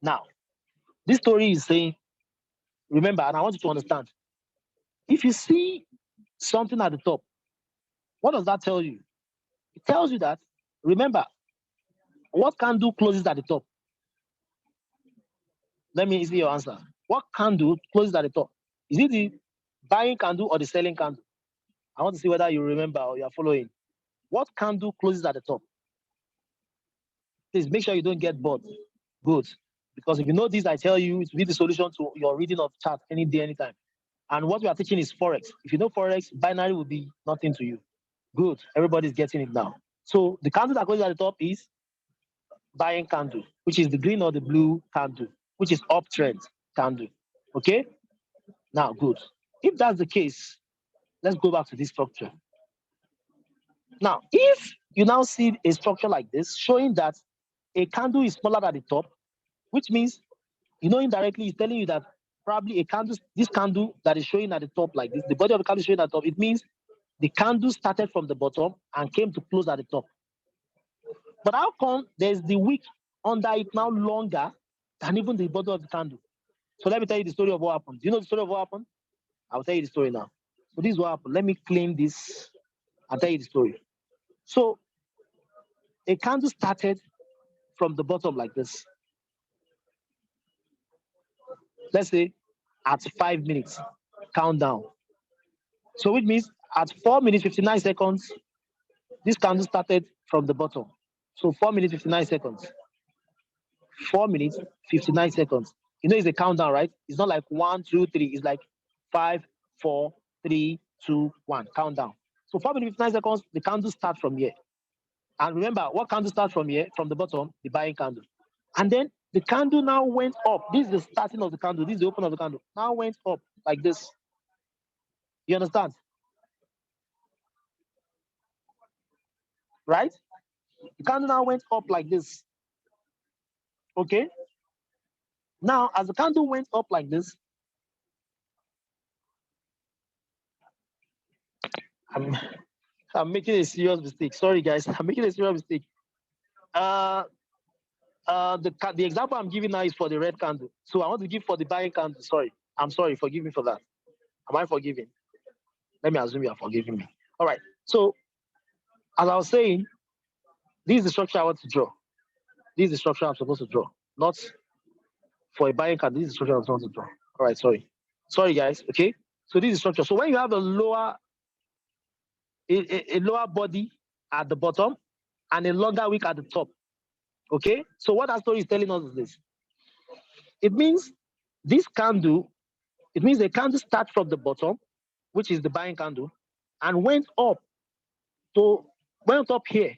Now, this story is saying Remember, and I want you to understand, if you see something at the top, what does that tell you? It tells you that, remember, what candle closes at the top? Let me see your answer. What candle closes at the top? Is it the buying candle or the selling candle? I want to see whether you remember or you are following. What candle closes at the top? Please make sure you don't get bored. Good. Because if you know this, I tell you, it will be the solution to your reading of chart any day, anytime. And what we are teaching is Forex. If you know Forex, binary will be nothing to you. Good. Everybody's getting it now. So the candle that closes at the top is buying candle, which is the green or the blue candle, which is uptrend candle. Okay? Now, good. If that's the case, let's go back to this structure. Now, if you now see a structure like this, showing that a candle is smaller at the top, which means, indirectly it's telling you that probably a candle, this candle that is showing at the top like this, the body of the candle is showing at the top, it means the candle started from the bottom and came to close at the top. But how come there's the wick under it now longer than even the body of the candle? So let me tell you the story of what happened. Do you know the story of what happened? I'll tell you the story now. So this is what happened. Let me claim this. I'll tell you the story. So a candle started from the bottom like this. Let's say at 5 minutes, countdown. So which means at 4 minutes, 59 seconds, this candle started from the bottom. So 4 minutes, 59 seconds. 4 minutes, 59 seconds. It's a countdown, right? It's not like 1, 2, 3. It's like 5, 4, 3, 2, 1. Countdown. So 4 minutes, 59 seconds, the candle starts from here. And remember, what candle starts from here? From the bottom, the buying candle. And then the candle now went up. This is the starting of the candle. This is the open of the candle. Now went up like this. You understand? Right? The candle now went up like this. Okay? Now, as the candle went up like this, I'm making a serious mistake. Sorry, guys. I'm making a serious mistake. The example I'm giving now is for the red candle. So I want to give for the buying candle. Sorry. I'm sorry. Forgive me for that. Am I forgiven? Let me assume you are forgiving me. All right. So as I was saying, this is the structure I want to draw. This is the structure I'm supposed to draw. Not for a buying candle. This is the structure I'm supposed to draw. All right. Sorry. Sorry, guys. Okay. So this is the structure. So when you have a lower body at the bottom and a longer wick at the top. Okay. So what that story is telling us is this. It means this candle, it means the candle starts from the bottom, which is the buying candle, and went up here.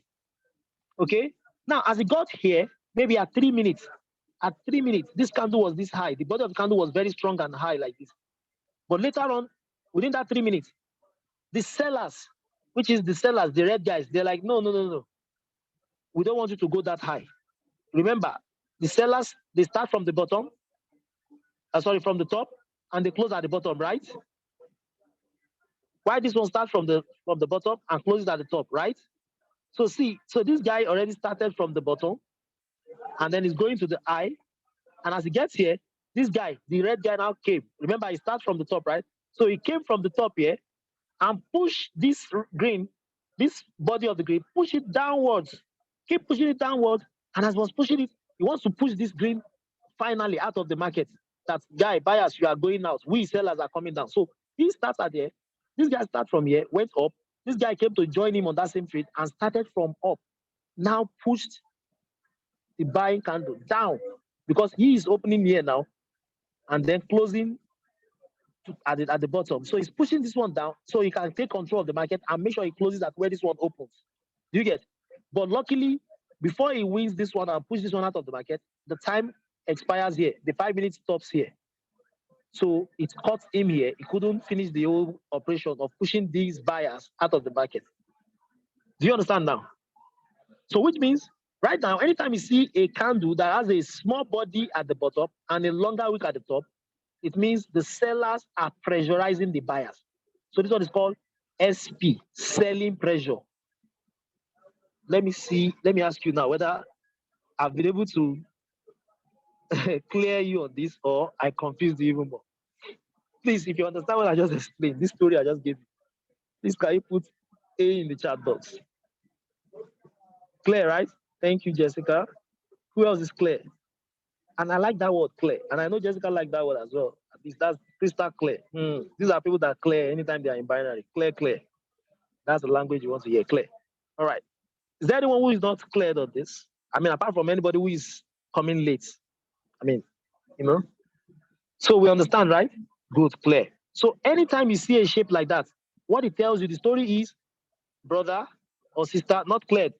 Okay. Now, as it got here, maybe at 3 minutes, this candle was this high. The body of the candle was very strong and high like this. But later on, within that 3 minutes, the sellers, which is the sellers, the red guys, they're like, no. We don't want you to go that high. Remember, the sellers, they start from the bottom, from the top, and they close at the bottom, right? Why this one starts from the bottom and closes at the top, right? So see, so this guy already started from the bottom, and then he's going to the eye, and as he gets here, this guy, the red guy now came. Remember, he starts from the top, right? So he came from the top here and pushed this green, this body of the green, push it downwards. Keep pushing it downwards, and as he was pushing it, he wants to push this green finally out of the market. That guy, buyers, you are going out. We sellers are coming down. So he starts at there. This guy started from here, went up. This guy came to join him on that same trade and started from up. Now pushed the buying candle down because he is opening here now and then closing at the bottom. So he's pushing this one down so he can take control of the market and make sure he closes at where this one opens. Do you get? But luckily, before he wins this one and push this one out of the market, the time expires here. The 5 minutes stops here. So it caught him here. He couldn't finish the whole operation of pushing these buyers out of the market. Do you understand now? So which means right now, anytime you see a candle that has a small body at the bottom and a longer wick at the top, it means the sellers are pressurizing the buyers. So this one is called SP, selling pressure. Let me ask you now whether I've been able to clear you on this or I confused you even more. Please, if you understand what I just explained, this story I just gave you, please can you put A in the chat box? Clear, right? Thank you, Jessica. Who else is clear? And I like that word clear. And I know Jessica like that word as well. At least that's crystal clear. These are people that are clear anytime they are in binary. Clear, clear. That's the language you want to hear. Clear. All right. Is there anyone who is not cleared on this? I mean, apart from anybody who is coming late. I mean, you know. So we understand, right? Good, clear. So anytime you see a shape like that, what it tells you, the story is, brother or sister, not cleared.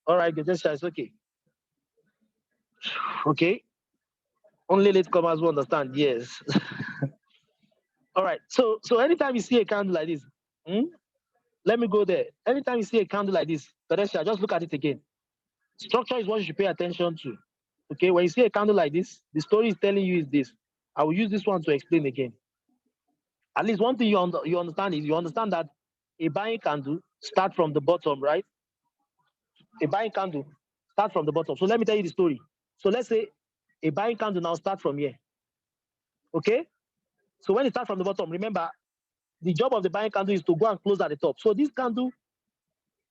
All right, just it's okay. Okay. Only latecomers will understand. Yes. All right. So anytime you see a candle like this, let me go there. Anytime you see a candle like this, Teresa, just look at it again. Structure is what you should pay attention to. Okay. When you see a candle like this, the story is telling you is this. I will use this one to explain again. At least one thing you understand is you understand that a buying candle start from the bottom, right? A buying candle start from the bottom. So let me tell you the story. So let's say a buying candle now start from here. Okay. So when it starts from the bottom, remember the job of the buying candle is to go and close at the top. So this candle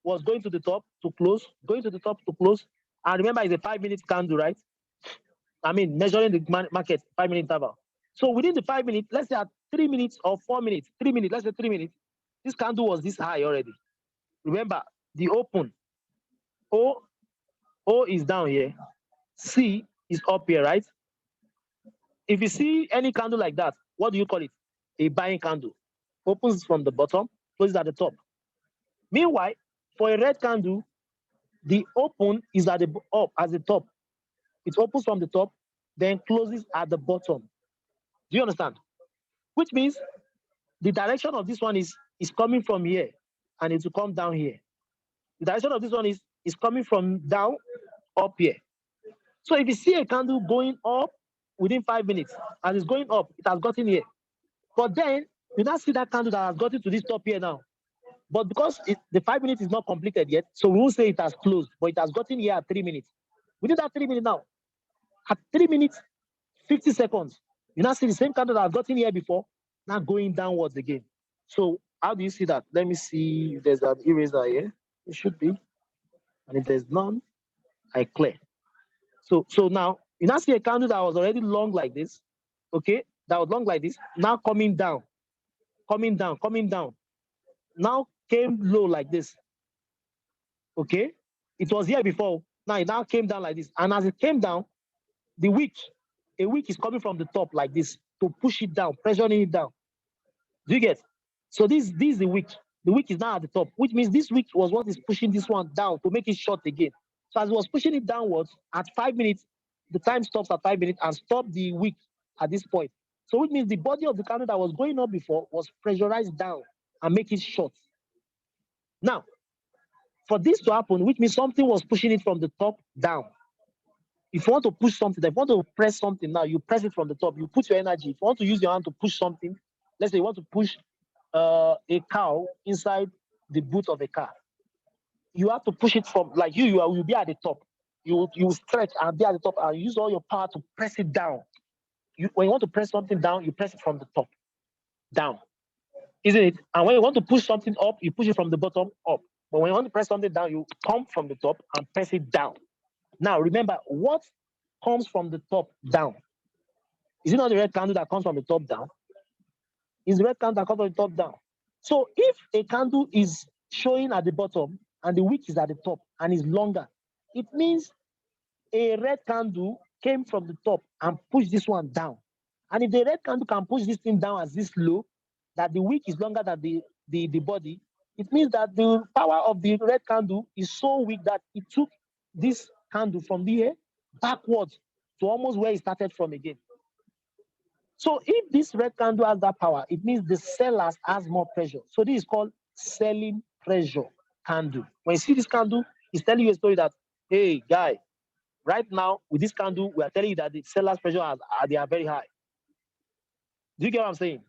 was going to the top to close, going to the top to close. And remember, it's a 5-minute candle, right? I mean, measuring the market 5-minute interval. So within the 5 minutes, let's say at 3 minutes or 4 minutes, 3 minutes, let's say 3 minutes, this candle was this high already. Remember, the open O is down here, C is up here, right? If you see any candle like that, what do you call it? A buying candle. Opens from the bottom, closes at the top. Meanwhile, for a red candle, the open is at the top. It opens from the top, then closes at the bottom. Do you understand? Which means the direction of this one is coming from here, and it will come down here. The direction of this one is coming from down up here. So if you see a candle going up within 5 minutes, and it's going up, it has gotten here. But then you now see that candle that has gotten to this top here now. But because the 5 minutes is not completed yet, so we won't say it has closed, but it has gotten here at 3 minutes. Within that 3 minutes now, at 3 minutes, 50 seconds, you now see the same candle that has gotten here before, now going downwards again. So how do you see that? Let me see if there's an eraser here. It should be. And if there's none, I clear. So now, you now see a candle that was already long like this, okay? That was long like this, now coming down, coming down, coming down. Now came low like this, okay? It was here before, now it now came down like this. And as it came down, a wick is coming from the top like this to push it down, pressuring it down. Do you get? So this is the wick. The wick is now at the top, which means this wick was what is pushing this one down to make it short again. So as it was pushing it downwards, at 5 minutes, the time stops at 5 minutes and stop the wick at this point. So which means the body of the candle that was going up before was pressurized down and make it short. Now, for this to happen, which means something was pushing it from the top down. If you want to push something, if you want to press something now, you press it from the top. You put your energy. If you want to use your hand to push something, let's say you want to push a cow inside the boot of a car. You have to push it from, like you'll be at the top. You stretch and be at the top and use all your power to press it down. When you want to press something down, you press it from the top down, isn't it? And when you want to push something up, you push it from the bottom up. But when you want to press something down, you come from the top and press it down. Now, remember, what comes from the top down? Is it not the red candle that comes from the top down? It's the red candle that comes from the top down. So if a candle is showing at the bottom and the wick is at the top and is longer, it means a red candle came from the top and pushed this one down. And if the red candle can push this thing down as this low, that the wick is longer than the body, it means that the power of the red candle is so weak that it took this candle from here backwards to almost where it started from again. So if this red candle has that power, it means the sellers has more pressure. So this is called selling pressure candle. When you see this candle, it's telling you a story that, hey, guy, right now with this candle, we are telling you that the sellers pressure they are very high. Do you get what I'm saying?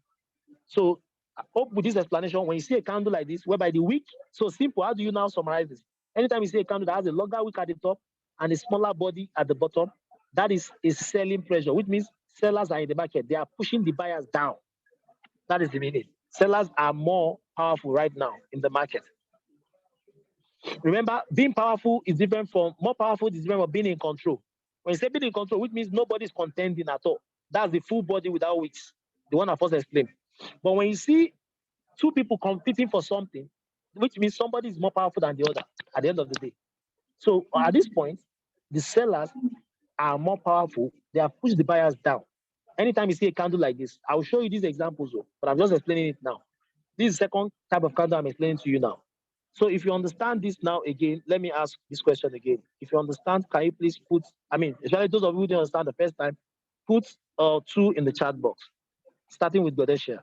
So I hope with this explanation, when you see a candle like this, whereby the wick, so simple, how do you now summarize this? Anytime you see a candle that has a longer wick at the top and a smaller body at the bottom, that is selling pressure, which means sellers are in the market. They are pushing the buyers down. That is the meaning. Sellers are more powerful right now in the market. Remember, being powerful is different from more powerful is different from being in control. When you say being in control, which means nobody's contending at all. That's the full body without wings, the one I first explained. But when you see two people competing for something, which means somebody is more powerful than the other at the end of the day. So at this point, the sellers are more powerful. They have pushed the buyers down. Anytime you see a candle like this, I will show you these examples, but I'm just explaining it now. This is the second type of candle I'm explaining to you now. So if you understand this now again, let me ask this question again. If you understand, can you please put, especially those of you who didn't understand the first time, put 2 in the chat box, starting with Godeshia.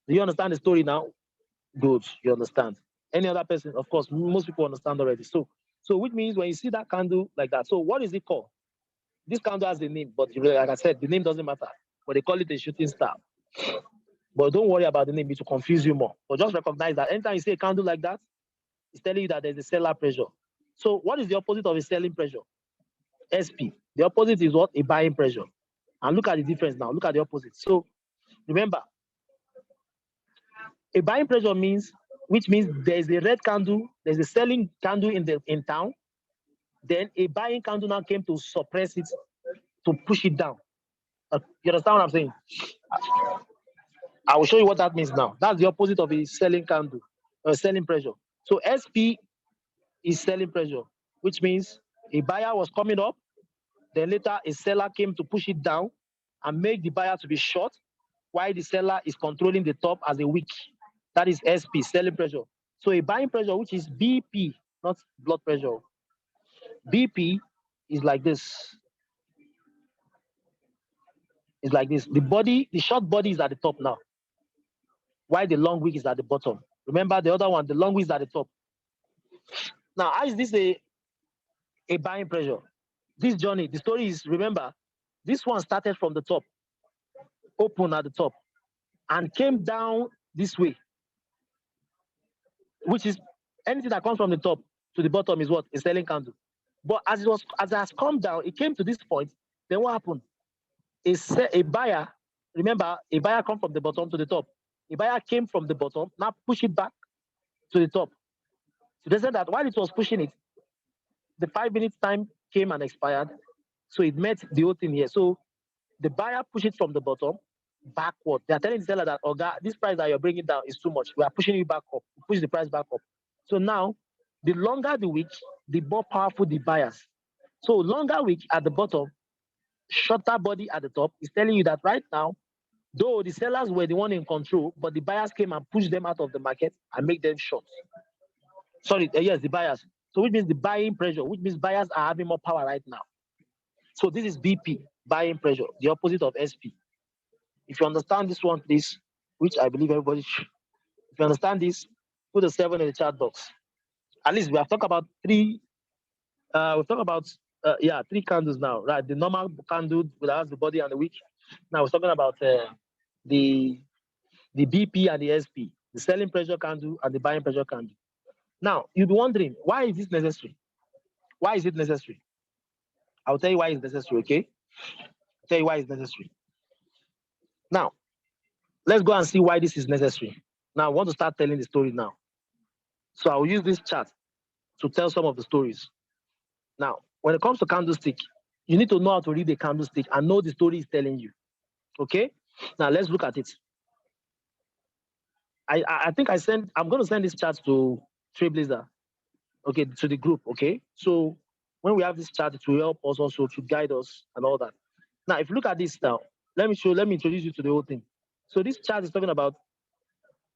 Do you understand the story now? Good, you understand. Any other person, of course, most people understand already. So which means when you see that candle like that, so what is it called? This candle has a name, but like I said, the name doesn't matter. But they call it a shooting star. But don't worry about the name, it will confuse you more. But just recognize that anytime you see a candle like that, it's telling you that there's a seller pressure. So what is the opposite of a selling pressure? SP. The opposite is what? A buying pressure. And look at the difference now. Look at the opposite. So remember, a buying pressure means, which means there's a red candle, there's a selling candle in town. Then a buying candle now came to suppress it, to push it down. You understand what I'm saying? I will show you what that means now. That's the opposite of a selling candle, selling pressure. So SP is selling pressure, which means a buyer was coming up, then later a seller came to push it down and make the buyer to be short, while the seller is controlling the top as a wick. That is SP, selling pressure. So a buying pressure, which is BP, not blood pressure. BP is like this. It's like this. The short body is at the top now, while the long wick is at the bottom. Remember the other one, the long wick is at the top. Now, how is this a buying pressure? This journey, the story is, remember, this one started from the top, open at the top, and came down this way, which is anything that comes from the top to the bottom is what? A selling candle. But as it has come down, it came to this point, then what happened? A buyer, remember, a buyer come from the bottom to the top. A buyer came from the bottom, now push it back to the top. So they said that while it was pushing it, the 5 minutes time came and expired. So it met the whole thing here. So the buyer pushed it from the bottom backward. They are telling the seller that, oh God, this price that you're bringing down is too much. We are pushing you back up. Push the price back up. So now, the longer the wick, the more powerful the buyers. So longer wick at the bottom, shorter body at the top is telling you that right now, though the sellers were the one in control, but the buyers came and pushed them out of the market and make them short. Sorry, yes, the buyers. So which means the buying pressure, which means buyers are having more power right now. So this is BP, buying pressure, the opposite of SP. If you understand this one, please, which I believe everybody should. If you understand this, put a 7 in the chat box. At least we have talked about 3. We've talked about 3 candles now, right? The normal candle that has the body and the wick. Now we're talking about the BP and the SP, the selling pressure candle and the buying pressure candle. Now you'll be wondering, why is this necessary? Why is it necessary? I'll tell you why it's necessary. Okay, I'll tell you why it's necessary. Now, let's go and see why this is necessary. Now, I want to start telling the story now. So I'll use this chart to tell some of the stories. Now, when it comes to candlestick, you need to know how to read the candlestick and know the story is telling you. Okay? Now, let's look at it. I think I'm going to send this chart to Trailblazer, okay, to the group, okay? So when we have this chart, it will help us also to guide us and all that. Now, if you look at this now, let me introduce you to the whole thing. So this chart is talking about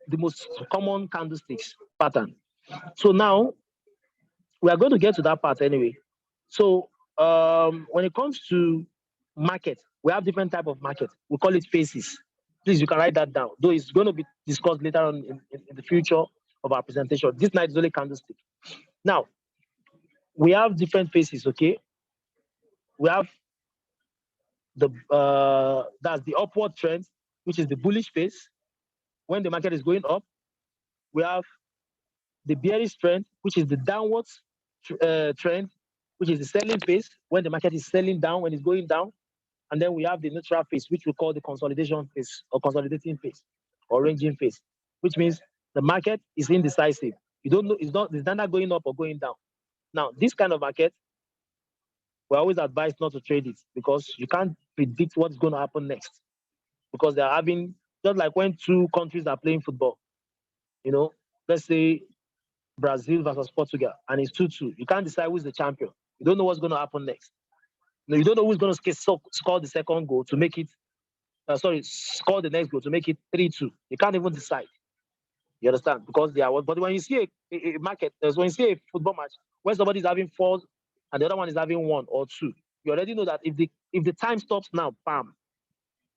the most common candlesticks pattern. So now we are going to get to that part anyway. So when it comes to market, we have different type of market. We call it phases. Please, you can write that down. Though it's going to be discussed later on in the future of our presentation. This night is only candlestick. Now, we have different phases, okay? We have that's the upward trend, which is the bullish phase. When the market is going up, we have the bearish trend, which is the downwards trend, which is the selling phase when the market is selling down, when it's going down. And then we have the neutral phase, which we call the consolidation phase or consolidating phase or ranging phase, which means the market is indecisive. You don't know, it's not going up or going down. Now, this kind of market, we're always advised not to trade it because you can't predict what's going to happen next. Because they're having, just like when two countries are playing football, let's say Brazil versus Portugal, and it's 2-2. You can't decide who's the champion. You don't know what's going to happen next. You don't know who's going to score the second goal to make it, score the next goal to make it 3-2. You can't even decide. You understand? Because they are, but when you see a market, when you see a football match, when somebody is having 4 and the other one is having 1 or 2, you already know that if the time stops now, bam,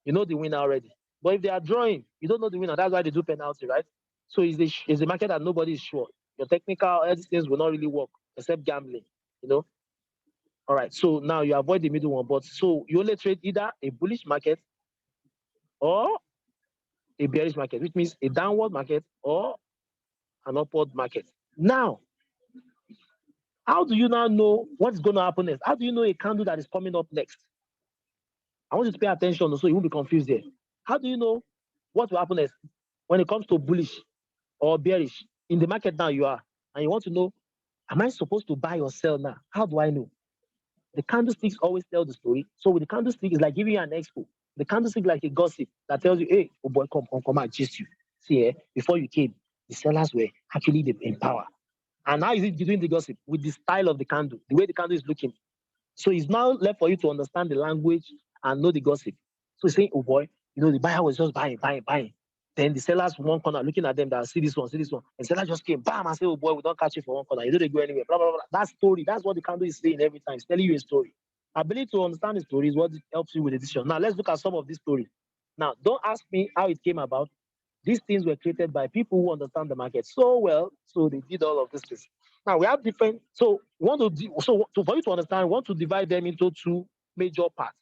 you know the winner already. But if they are drawing, you don't know the winner. That's why they do penalty, right? So it's a market that nobody is sure. Your technical things will not really work except gambling, All right. So now you avoid the middle one, but so you only trade either a bullish market or a bearish market, which means a downward market or an upward market. Now, how do you now know what's going to happen next? How do you know a candle that is coming up next? I want you to pay attention so you won't be confused there. How do you know what will happen next when it comes to bullish or bearish? In the market now you are, and you want to know, am I supposed to buy or sell now? How do I know? The candlesticks always tell the story. So with the candlestick, it's like giving you an expo. The candlestick like a gossip that tells you, hey, oh boy, come, I gist you. See, before you came, the sellers were actually in power. And how is it doing the gossip? With the style of the candle, the way the candle is looking. So it's now left for you to understand the language and know the gossip. So he's saying, oh boy, the buyer was just buying. Then the sellers from one corner looking at them that see this one. And seller just came, bam, and say, oh boy, we don't catch you for one corner. You don't go anywhere. Blah, blah, blah. That story, that's what the candle is saying every time. It's telling you a story. Ability to understand the story is what helps you with the decision. Now let's look at some of these stories. Now, don't ask me how it came about. These things were created by people who understand the market so well, so they did all of these things. Now we have different. So for you to understand, we want to divide them into 2 major parts.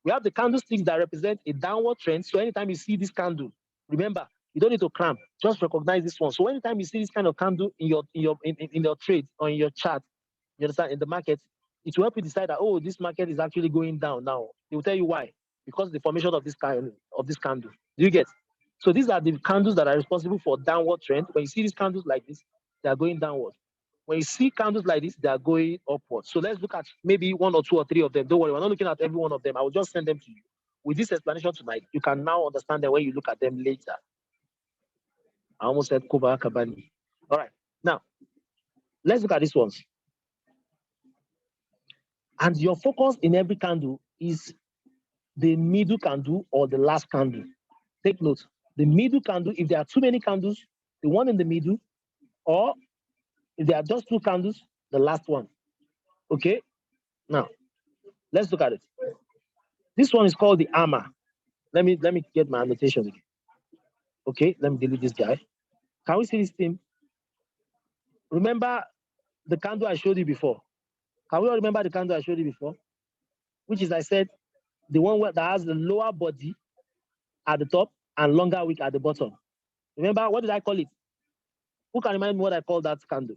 We have the candlesticks that represent a downward trend. So anytime you see this candle, remember, you don't need to cramp. Just recognize this one. So anytime you see this kind of candle in your trade or in your chart, you understand, in the market, it will help you decide that, oh, this market is actually going down now. It will tell you why. Because of the formation of this candle. Do you get? So these are the candles that are responsible for downward trend. When you see these candles like this, they are going downward. When you see candles like this, they are going upward. So let's look at maybe 1 or 2 or 3 of them. Don't worry, we're not looking at every one of them. I will just send them to you. With this explanation tonight, you can now understand them when you look at them later. I almost said Kuba Kabani. All right. Now, let's look at these ones. And your focus in every candle is the middle candle or the last candle. Take note. The middle candle, if there are too many candles, the one in the middle, or if there are just 2 candles, the last one. Okay? Now, let's look at it. This one is called the armor. Let me get my annotations again. Okay, let me delete this guy. Can we see this thing? Remember the candle I showed you before? Can we all remember the candle I showed you before? Which is, I said, the one that has the lower body at the top and longer wick at the bottom. Remember, what did I call it? Who can remind me what I call that candle?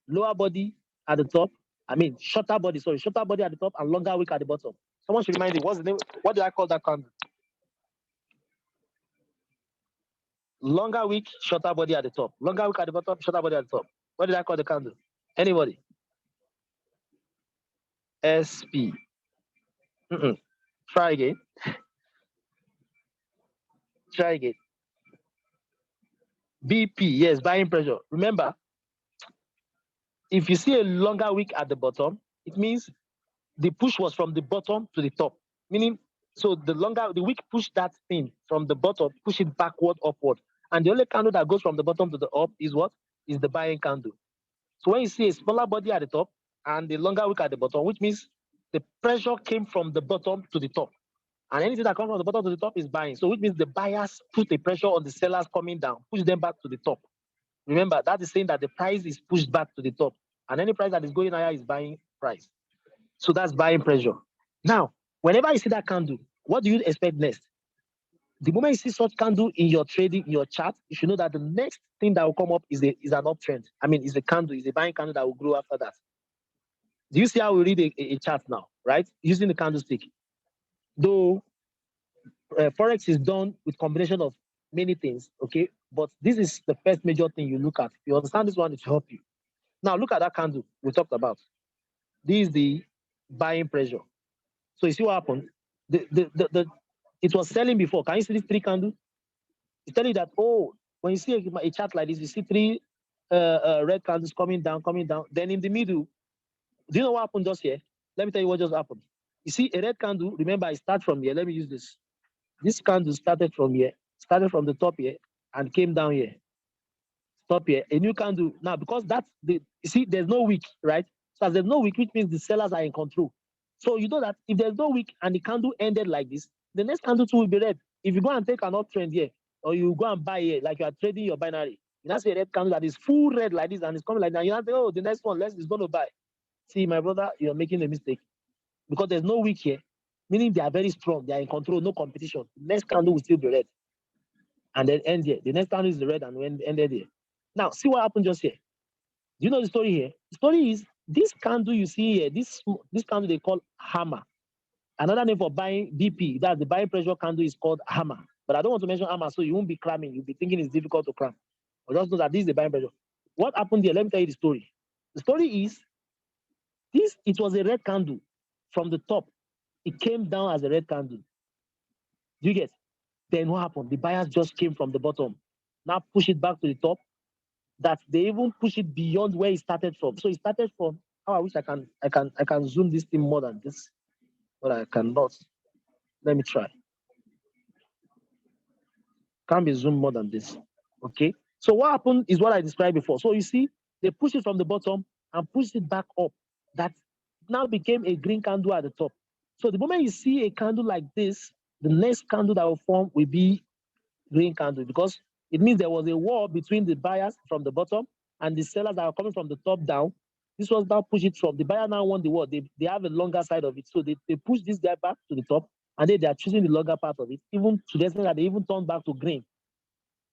Lower body at the top. Shorter body at the top and longer wick at the bottom. Someone should remind me, what's the name? What did I call that candle? Longer wick, shorter body at the top. Longer wick at the bottom, shorter body at the top. What did I call the candle? Anybody? SP. Try again. BP, yes, buying pressure. Remember, if you see a longer wick at the bottom, it means the push was from the bottom to the top. Meaning, so the wick pushed that thing from the bottom, push it backward, upward. And the only candle that goes from the bottom to the up is what? Is the buying candle. So when you see a smaller body at the top and the longer wick at the bottom, which means the pressure came from the bottom to the top. And anything that comes from the bottom to the top is buying. So which means the buyers put a pressure on the sellers coming down, push them back to the top. Remember, that is saying that the price is pushed back to the top. And any price that is going higher is buying price. So that's buying pressure. Now, whenever you see that candle, what do you expect next? The moment you see such candle in your trading, in your chart, you should know that the next thing that will come up is an uptrend. Is a candle, is a buying candle that will grow after that. Do you see how we read a chart now, right? Using the candlestick. Though Forex is done with combination of many things, okay? But this is the first major thing you look at. If you understand this one, it will help you. Now look at that candle we talked about. This is the buying pressure. So you see what happened? It was selling before. Can you see these three candles? It's telling you that, oh, when you see a chart like this, you see three red candles coming down. Then in the middle, do you know what happened just here? Let me tell you what just happened. You see a red candle, remember I start from here. Let me use this. This candle started from here, started from the top here, and came down here. Stop here. A new candle. Now, because that's you see, there's no wick, right? So as there's no wick, which means the sellers are in control. So you know that if there's no wick and the candle ended like this, the next candle too will be red. If you go and take an uptrend here, or you go and buy here, like you are trading your binary, you now see a red candle that is full red like this and it's coming like that. You now say, oh, the next one, is going to buy. See, my brother, you're making a mistake because there's no wick here, meaning they are very strong, they are in control, no competition. The next candle will still be red and then end here. The next candle is the red and when ended here. Now, see what happened just here. Do you know the story here? The story is this candle you see here, this candle they call hammer. Another name for buying BP, that's the buying pressure candle, is called hammer. But I don't want to mention hammer, so you won't be cramming. You'll be thinking it's difficult to cram. But just know that this is the buying pressure. What happened here? Let me tell you the story. The story is this, it was a red candle from the top. It came down as a red candle. Do you get? Then what happened? The buyers just came from the bottom. Now push it back to the top. That they even push it beyond where it started from. So it started from, oh, I wish I can zoom this thing more than this, but I cannot. Let me try. Can't be zoomed more than this. Okay. So what happened is what I described before. So you see, they push it from the bottom and push it back up. That now became a green candle at the top. So the moment you see a candle like this, the next candle that will form will be green candle, because it means there was a war between the buyers from the bottom and the sellers that are coming from the top down. This was now push it from the buyer now won the war. They have a longer side of it. So they push this guy back to the top and they are choosing the longer part of it, even to the extent that they even turn back to green.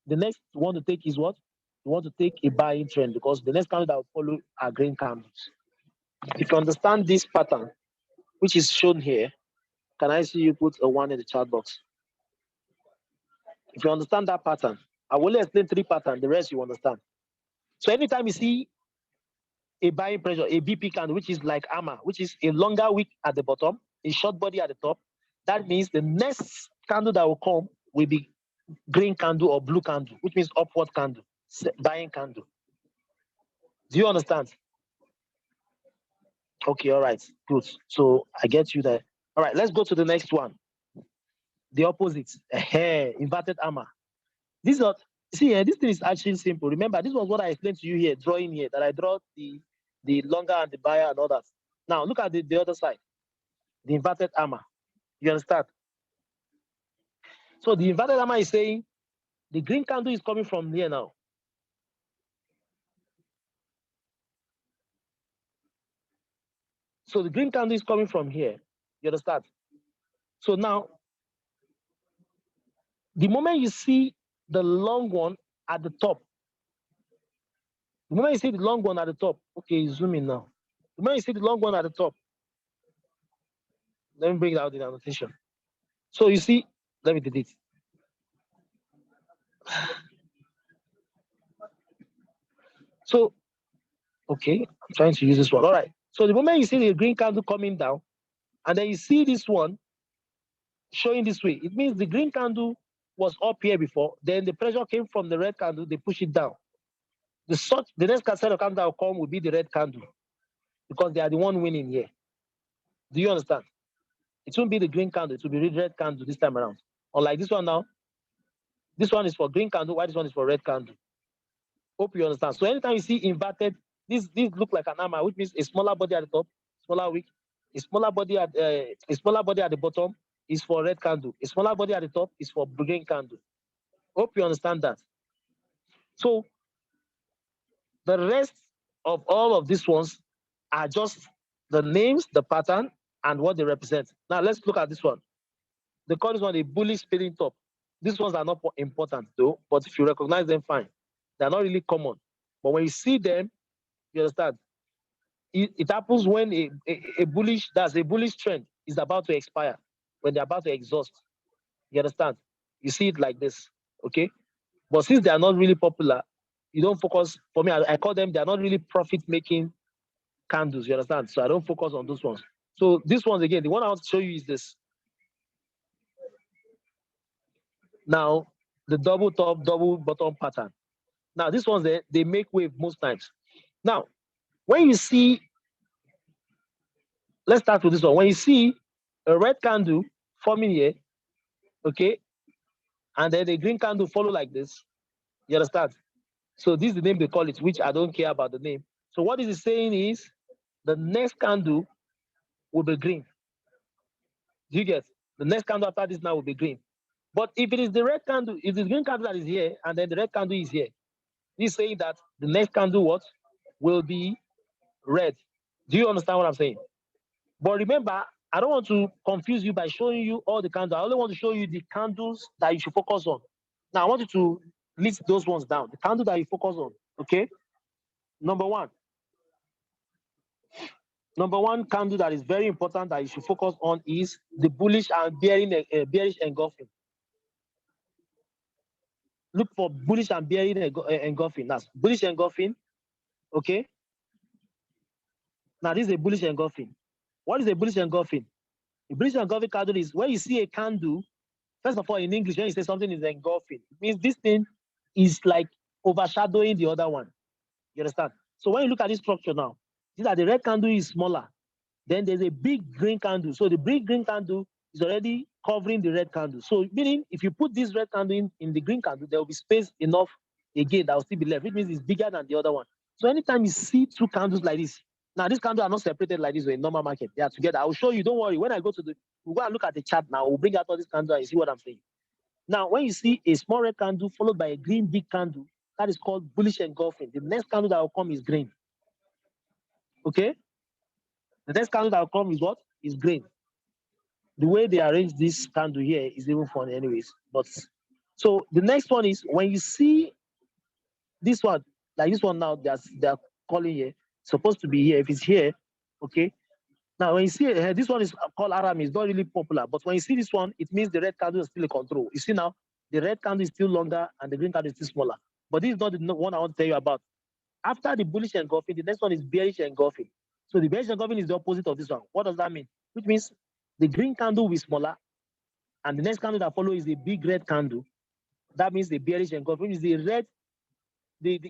The next one to take is what? You want to take a buying trend, because the next candle that will follow are green candles. If you understand this pattern, which is shown here, can I see you put a 1 in the chat box? If you understand that pattern, I will only explain 3 patterns, the rest you understand. So anytime you see a buying pressure, a BP candle, which is like hammer, which is a longer wick at the bottom, a short body at the top, that means the next candle that will come will be green candle or blue candle, which means upward candle, buying candle. Do you understand? Okay, all right, good. So I get you there. All right, let's go to the next one. The opposite, inverted hammer. This is not, see here, this thing is actually simple. Remember, this was what I explained to you here, drawing here, that I draw the longer and the buyer and all that. Now look at the other side, the inverted hammer. You understand? So the inverted hammer is saying the green candle is coming from here now. So the green candle is coming from here. You understand? So now, the moment you see the long one at the top, the moment you see the long one at the top, okay, zoom in now. The moment you see the long one at the top, let me bring it out in annotation. So you see, let me delete. So, okay, I'm trying to use this one. All right. So the moment you see the green candle coming down, and then you see this one showing this way, it means the green candle was up here before. Then the pressure came from the red candle, they push it down. The next set of candle that will come will be the red candle, because they are the one winning here. Do you understand? It won't be the green candle, it will be the red candle this time around. Unlike this one now, this one is for green candle, while this one is for red candle. Hope you understand. So anytime you see inverted, this look like an hammer, which means a smaller body at the top, smaller wick. A smaller body at the bottom is for red candle. A smaller body at the top is for green candle. Hope you understand that. So the rest of all of these ones are just the names, the pattern, and what they represent. Now let's look at this one. They call this one a bullish spinning top. These ones are not important though, but if you recognize them, fine. They're not really common. But when you see them, you understand. It happens when a bullish trend is about to expire. when they're about to exhaust. You understand? You see it like this, okay? But since they are not really popular, you don't focus. For me, I call them, they are not really profit-making candles, you understand? So I don't focus on those ones. So this ones, again, the one I want to show you is this. Now, the double top, double bottom pattern. Now, this ones, they make wave most times. Now, when you see, let's start with this one. When you see a red candle forming here, okay, and then the green candle follow like this, you understand? So this is the name they call it, which I don't care about the name. So what this is saying is the next candle will be green. Do you get? The next candle after this now will be green. But if it is the red candle, if the green candle that is here, and then the red candle is here, he's saying that the next candle what will be red. Do you understand what I'm saying? But remember, I don't want to confuse you by showing you all the candles. I only want to show you the candles that you should focus on. Now I want you to list those ones down. The candle that you focus on. Okay. Number one. Number one candle that is very important that you should focus on is the bullish and bearish engulfing. Look for bullish and bearish engulfing. That's bullish engulfing. Okay. Now this is a bullish engulfing. What is a bullish engulfing? A bullish engulfing candle is when you see a candle. First of all, in English, when you say something is engulfing, it means this thing is like overshadowing the other one. You understand? So when you look at this structure now, see that the red candle is smaller. Then there's a big green candle. So the big green candle is already covering the red candle. So meaning if you put this red candle in the green candle, there will be space enough again that will still be left, which means it's bigger than the other one. So anytime you see two candles like this, now these candles are not separated like this in normal market. They are together. I will show you. Don't worry. When I go to we'll go and look at the chart now. We'll bring out all these candles and you see what I'm saying. Now, when you see a small red candle followed by a green big candle, that is called bullish engulfing. The next candle that will come is green. Okay? The next candle that will come is what? Is green. The way they arrange this candle here is even funny anyways. But so the next one is when you see this one, like this one now, they're calling here, supposed to be here. If it's here, okay. Now when you see this one is called Aram, it's not really popular. But when you see this one, it means the red candle is still in control. You see now, the red candle is still longer and the green candle is still smaller. But this is not the one I want to tell you about. After the bullish engulfing, the next one is bearish engulfing. So the bearish engulfing is the opposite of this one. What does that mean? Which means the green candle will be smaller, and the next candle that follows is a big red candle. That means the bearish engulfing, which is the red.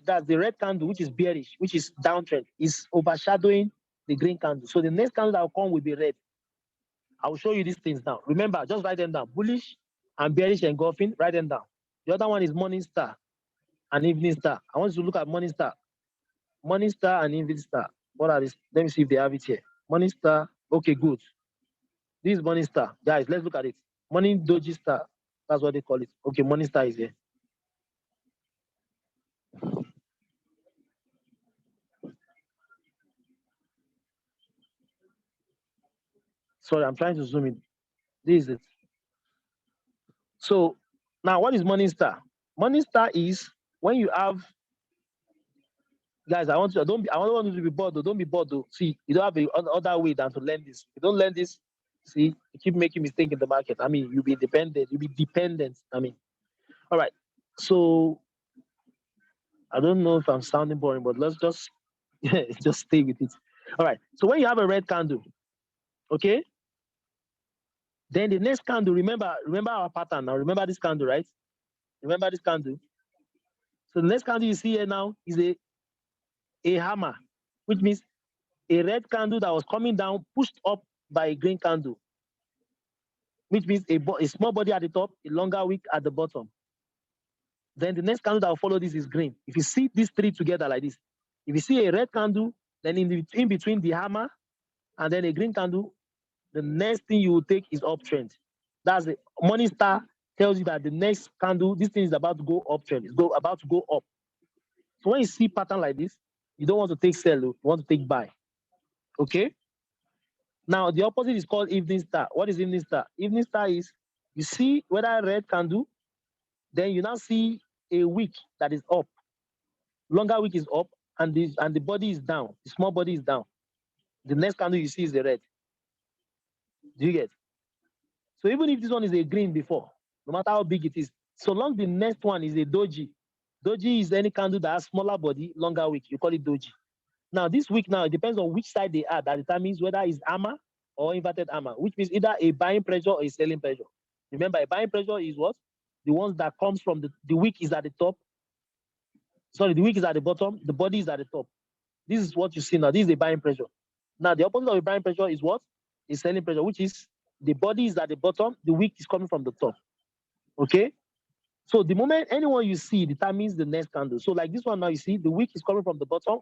That's the red candle, which is bearish, which is downtrend, is overshadowing the green candle. So the next candle that will come will be red. I will show you these things now. Remember, just write them down. Bullish and bearish engulfing, write them down. The other one is morning star and evening star. I want you to look at morning star. Morning star and evening star. What are these? Let me see if they have it here. Morning star. Okay, good. This is morning star. Guys, let's look at it. Morning doji star. That's what they call it. Okay, morning star is here. Sorry, I'm trying to zoom in. This is it. So now what is morning star? Morning star is when you have, guys, I don't want you to be bored though. Don't be bored though. See, you don't have a other way than to learn this. You don't learn this, see, you keep making mistakes in the market. I mean, you'll be dependent. I mean, all right. So I don't know if I'm sounding boring, but let's just just stay with it. All right. So when you have a red candle, okay, then the next candle, remember our pattern now. Remember this candle, right? Remember this candle. So the next candle you see here now is a hammer, which means a red candle that was coming down, pushed up by a green candle, which means a small body at the top, a longer wick at the bottom. Then the next candle that will follow this is green. If you see these three together like this, if you see a red candle, then in between the hammer and then a green candle, the next thing you will take is uptrend. That's the morning star tells you that the next candle, this thing is about to go uptrend. It's about to go up. So when you see pattern like this, you don't want to take sell, you want to take buy. Okay? Now the opposite is called evening star. What is evening star? Evening star is you see whether red candle, then you now see a wick that is up. Longer wick is up, and the body is down. The small body is down. The next candle you see is the red. Do you get? So even if this one is a green before, no matter how big it is, so long the next one is a doji. Doji is any candle that has smaller body, longer wick. You call it doji. Now, this wick now, it depends on which side they are. That determines whether it's hammer or inverted hammer, which means either a buying pressure or a selling pressure. Remember, a buying pressure is what? The ones that comes from the wick is at the top. Sorry, the wick is at the bottom. The body is at the top. This is what you see now. This is a buying pressure. Now, the opposite of a buying pressure is what? A selling pressure, which is the body is at the bottom. The wick is coming from the top. Okay? So the moment anyone you see determines the next candle. So like this one now, you see the wick is coming from the bottom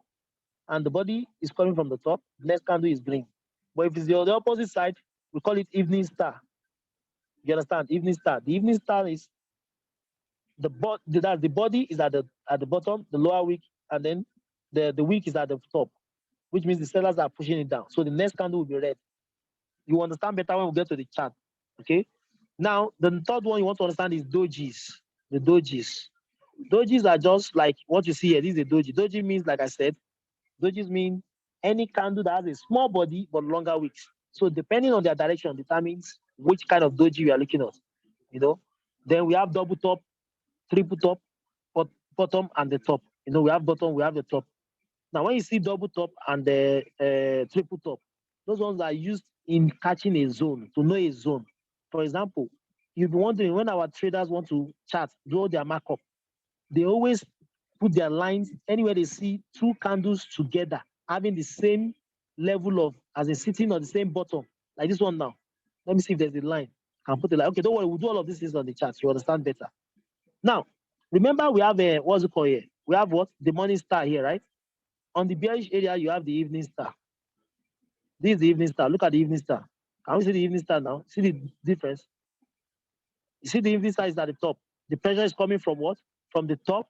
and the body is coming from the top. The next candle is green. But if it's the opposite side, we call it evening star. You understand? Evening star. The evening star is the body is at the bottom, the lower wick, and then the wick is at the top, which means the sellers are pushing it down. So the next candle will be red. You understand better when we get to the chart. Okay. Now the third one you want to understand is dojis. The dojis. Dojis are just like what you see here. This is a doji. Doji means, like I said, dojis mean any candle that has a small body but longer wicks. So depending on their direction determines which kind of doji we are looking at. You know. Then we have double top, triple top, bottom, and the top. You know, we have bottom, we have the top. Now, when you see double top and the triple top, those ones are used in catching a zone, to know a zone. For example, you'll be wondering when our traders want to chart, draw their markup, they always put their lines anywhere they see two candles together, having the same level of, as in sitting on the same bottom, like this one now. Let me see if there's a line. I can put it like, okay, don't worry, we'll do all of these things on the chart. You understand better. Now, remember we have a, what's it called here? We have what? The morning star here, right? On the bearish area, you have the evening star. This is the evening star. Look at the evening star. Can we see the evening star now? See the difference? You see the evening star is at the top. The pressure is coming from what? From the top,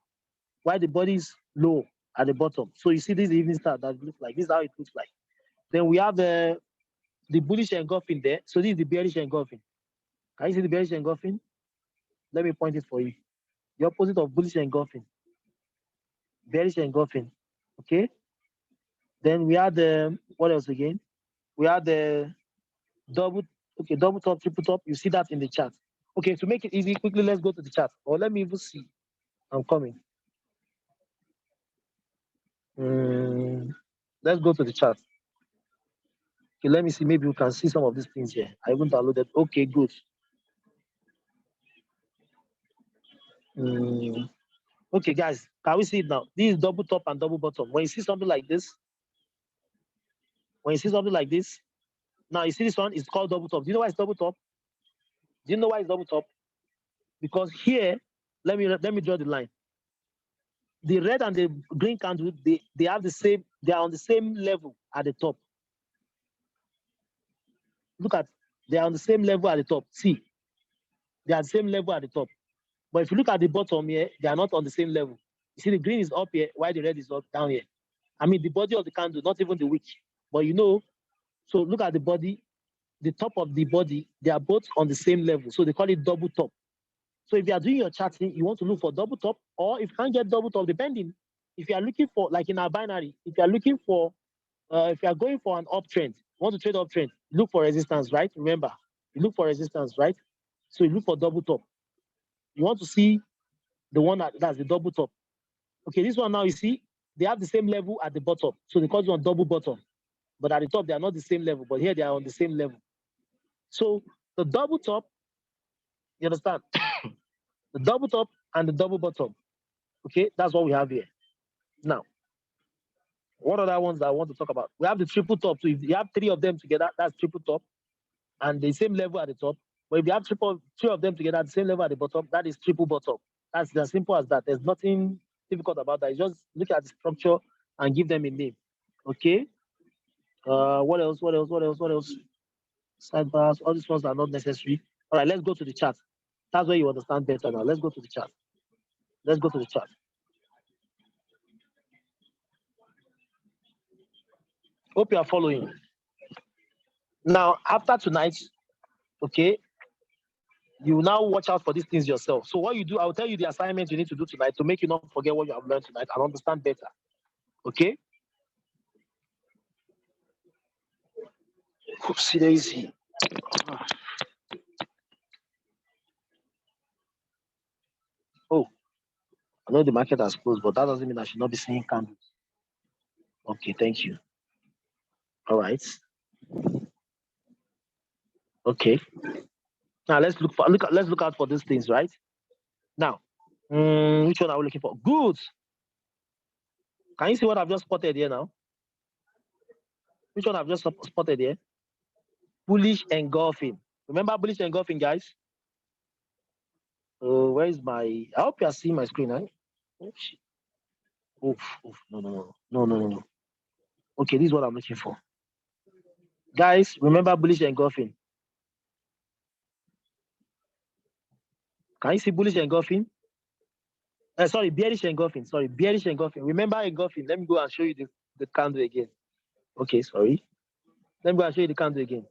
while the body is low at the bottom. So you see this evening star that looks like. This is how it looks like. Then we have the bullish engulfing there. So this is the bearish engulfing. Can you see the bearish engulfing? Let me point it for you. The opposite of bullish engulfing. Bearish engulfing. Okay. Then we have the, what else again? We have the double top, triple top. You see that in the chart. Okay, to make it easy, quickly let's go to the chart. Or let me even see. I'm coming. Let's go to the chart. Okay, let me see. Maybe you can see some of these things here. I haven't downloaded. Okay, good. Okay, guys, can we see it now? This is double top and double bottom. When you see something like this, now you see this one is called double top. Do you know why it's double top? Do you know why it's double top? Because here, let me draw the line. The red and the green candle, they have the same, they are on the same level at the top. Look at, they are on the same level at the top. See, they are the same level at the top. But if you look at the bottom here, they are not on the same level. You see, the green is up here, while the red is up down here. I mean, the body of the candle, not even the wick. But you know, so look at the body, the top of the body, they are both on the same level. So they call it double top. So if you are doing your charting, you want to look for double top, or if you can't get double top, depending, if you are looking for, like in our binary, if you are looking for, if you are going for an uptrend, want to trade uptrend, look for resistance, right? Remember, you look for resistance, right? So you look for double top. You want to see the one that's the double top. Okay, this one now, you see, they have the same level at the bottom. So they call it one double bottom. But at the top, they are not the same level, but here they are on the same level. So the double top, you understand? The double top and the double bottom. Okay, that's what we have here. Now, what other ones that I want to talk about? We have the triple top. So if you have three of them together, that's triple top, and the same level at the top. But if you have three of them together at the same level at the bottom, that is triple bottom. That's as simple as that. There's nothing difficult about that. You just look at the structure and give them a name. Okay. What else? Sidebars. All these ones are not necessary. All right, let's go to the chart. That's where you understand better now. Let's go to the chart. Hope you are following. Now, after tonight, okay, you will now watch out for these things yourself. So what you do, I'll tell you the assignment you need to do tonight to make you not forget what you have learned tonight and understand better. Okay? Oopsie daisy. I know the market has closed, but that doesn't mean I should not be seeing candles. Okay, thank you. All right. Okay. Now let's look out for these things, right? Now, which one are we looking for? Good. Can you see what I've just spotted here now? Which one I've just spotted here? Bullish engulfing. Remember bullish engulfing, guys? Oh, where is my? I hope you are seeing my screen, right? Oof, no. Okay, this is what I'm looking for. Guys, remember bullish engulfing. Can you see bullish engulfing? Sorry, bearish engulfing. Sorry, bearish engulfing. Remember engulfing. Let me go and show you the candle again. Okay, sorry. Let me go and show you the candle again.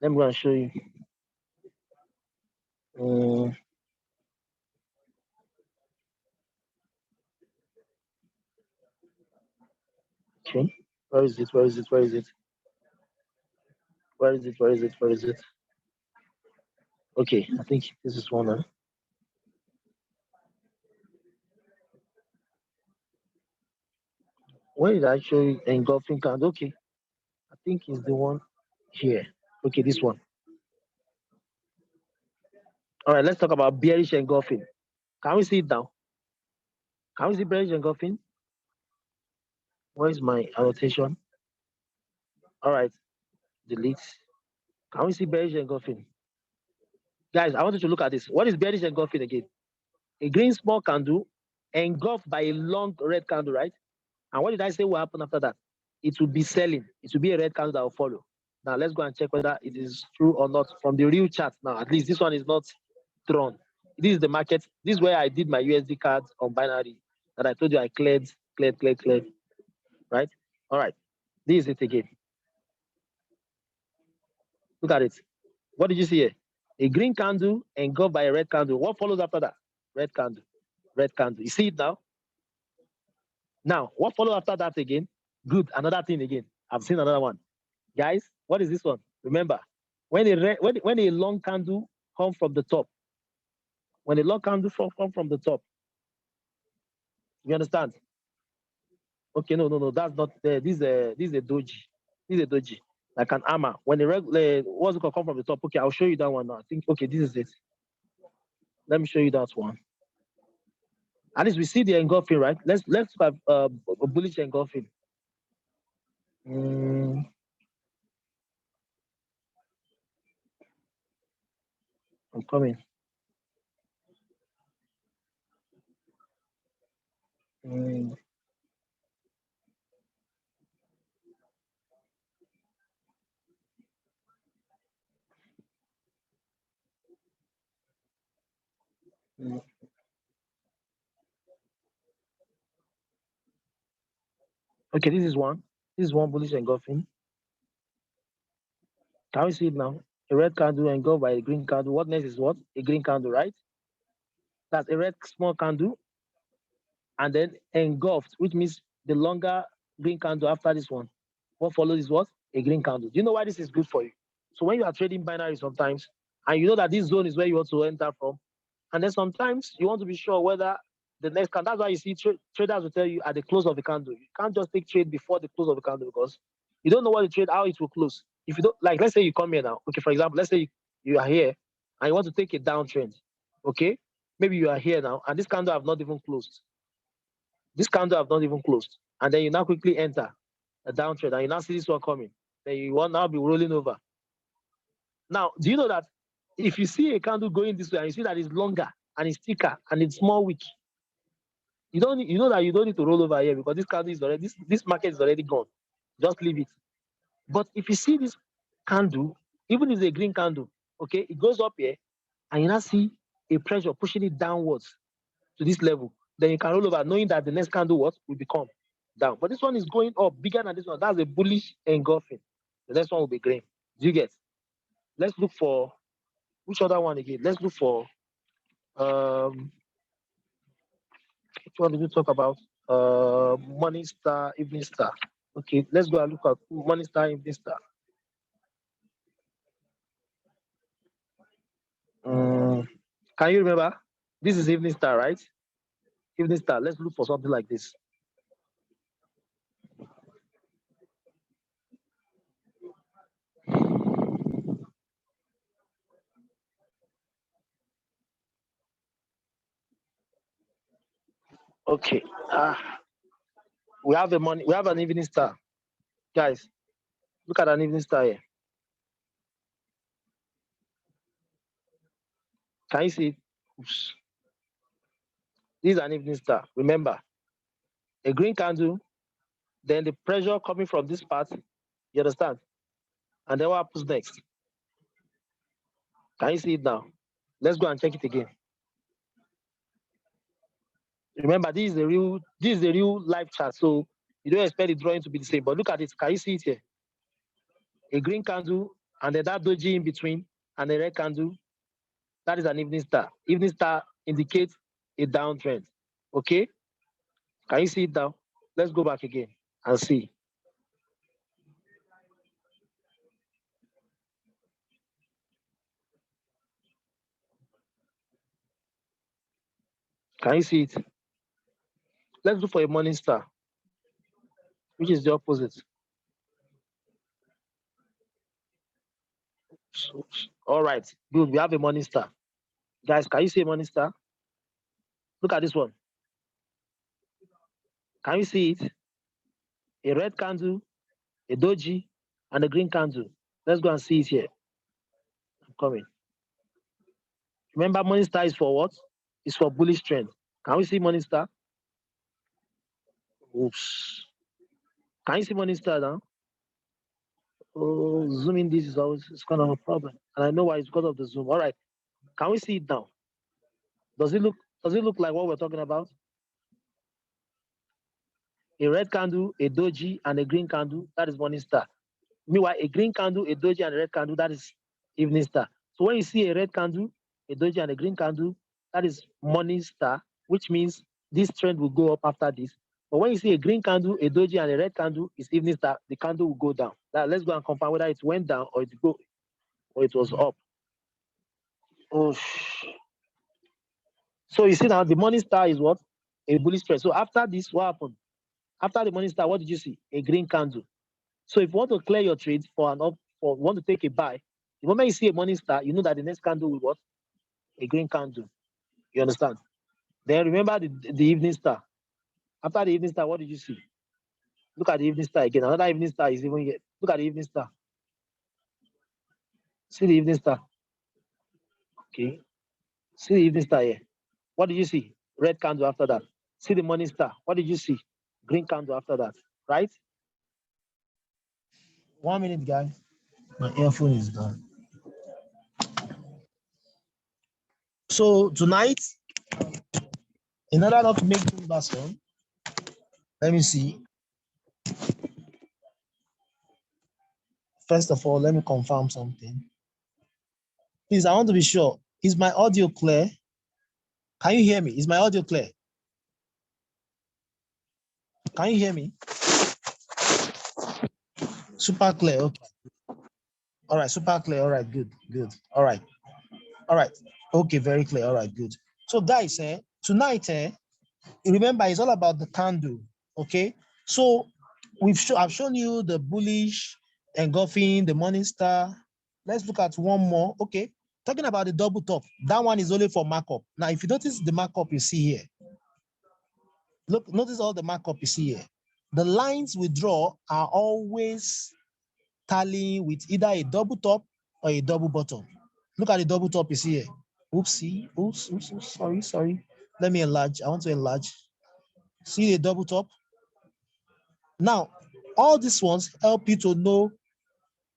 Let me go and show you. Okay. Where is it? Where is it? Where is it? Where is it? Where is it? Where is it? Okay, I think this is one. Huh? Where did I show you engulfing candle? Okay, I think it's the one here. Okay, this one. All right, let's talk about bearish engulfing. Can we see it now? Can we see bearish engulfing? Where is my annotation? All right, delete. Can we see bearish engulfing? Guys, I want you to look at this. What is bearish engulfing again? A green small candle engulfed by a long red candle, right? And what did I say will happen after that? It will be selling. It will be a red candle that will follow. Now let's go and check whether it is true or not from the real chart. Now, at least this one is not thrown. This is the market. This is where I did my USD cards on binary that I told you I cleared. Right? All right. This is it again. Look at it. What did you see here? A green candle engulfed by a red candle. What follows after that? Red candle. Red candle. You see it now? Now, what follows after that again? Good. Another thing again. I've seen another one. Guys, what is this one? Remember, when a long candle come from the top, when a long candle come from the top, you understand? Okay, no, that's not there. This is a doji. This is a doji, like an armor. When the regular what's it called come from the top? Okay, I'll show you that one now. I think okay, this is it. Let me show you that one. At least we see the engulfing, right? Let's have a bullish engulfing. I'm coming. Okay, this is one. This is one bullish engulfing. Can we see it now? A red candle engulfed by a green candle. What next is what? A green candle, right? That's a red small candle and then engulfed, which means the longer green candle after this one. What follows is what? A green candle. Do you know why this is good for you? So when you are trading binary sometimes, and you know that this zone is where you want to enter from, and then sometimes you want to be sure whether the next candle, that's why you see traders will tell you at the close of the candle. You can't just take trade before the close of the candle because you don't know what the trade, how it will close. If you don't, like, let's say you come here now. Okay, for example, let's say you are here and you want to take a downtrend. Okay, maybe you are here now and this candle have not even closed. This candle have not even closed. And then you now quickly enter a downtrend and you now see this one coming. Then you want now be rolling over. Now, do you know that if you see a candle going this way and you see that it's longer and it's thicker and it's more weak, you know that you don't need to roll over here because this candle is already this market is already gone. Just leave it. But if you see this candle, even if it's a green candle, okay, it goes up here and you now see a pressure pushing it downwards to this level, then you can roll over knowing that the next candle what will become down. But this one is going up bigger than this one. That's a bullish engulfing. The next one will be green. Do you get? Let's look for which other one again? Let's look for which one did you talk about? Morning Star, Evening Star. Okay, let's go and look at Morning Star, Evening Star. Can you remember? This is evening star, right? Evening star. Let's look for something like this. Okay. We have we have an evening star. Guys, look at an evening star here. Can you see it? Oops. This is an evening star. Remember, a green candle, then the pressure coming from this part, you understand? And then what happens next? Can you see it now? Let's go and check it again. Remember, this is the real live chart, so you don't expect the drawing to be the same. But look at it. Can you see it here? A green candle, and then that doji in between, and a red candle. That is an evening star. Evening star indicates a downtrend. Okay? Can you see it now? Let's go back again and see. Can you see it? Let's look for a morning star, which is the opposite. All right, good. We have a morning star. Guys, can you see a morning star? Look at this one. Can you see it? A red candle, a doji, and a green candle. Let's go and see it here. I'm coming. Remember, morning star is for what? It's for bullish trend. Can we see morning star? Oops. Can you see morning star now? Oh, zooming this is always it's kind of a problem. And I know why, it's because of the zoom. All right. Can we see it now? Does it look like what we're talking about? A red candle, a doji, and a green candle, that is morning star. Meanwhile, a green candle, a doji, and a red candle, that is evening star. So when you see a red candle, a doji, and a green candle, that is morning star, which means this trend will go up after this. But when you see a green candle, a doji, and a red candle, it's evening star. The candle will go down. Now let's go and confirm whether it went down or it was up. Oh, so you see now the morning star is what? A bullish trend. So after this, what happened? After the morning star, what did you see? A green candle. So if you want to clear your trade for an up, for want to take a buy, the moment you see a morning star, you know that the next candle will what? A green candle. You understand? Then remember the evening star. After the evening star, what did you see? Look at the evening star again. Another evening star is even here. Look at the evening star. See the evening star. Okay. See the evening star here. What did you see? Red candle after that. See the morning star. What did you see? Green candle after that. Right? 1 minute, guys. My earphone is gone. So tonight, in order not to make too much fun, let me see. First of all, let me confirm something. Please, I want to be sure. Is my audio clear? Can you hear me? Is my audio clear? Can you hear me? Super clear. Okay. All right. Super clear. All right. Good. Good. All right. All right. Okay. Very clear. All right. Good. So, guys, tonight, remember, it's all about the candle. Okay. So, I've shown you the bullish engulfing, the morning star. Let's look at one more. Okay. Talking about the double top. That one is only for markup. Now, if you notice the markup you see here, look, notice all the markup you see here. The lines we draw are always tallying with either a double top or a double bottom. Look at the double top you see here. Oopsie, oops, sorry. Let me enlarge. I want to enlarge. See the double top? Now, all these ones help you to know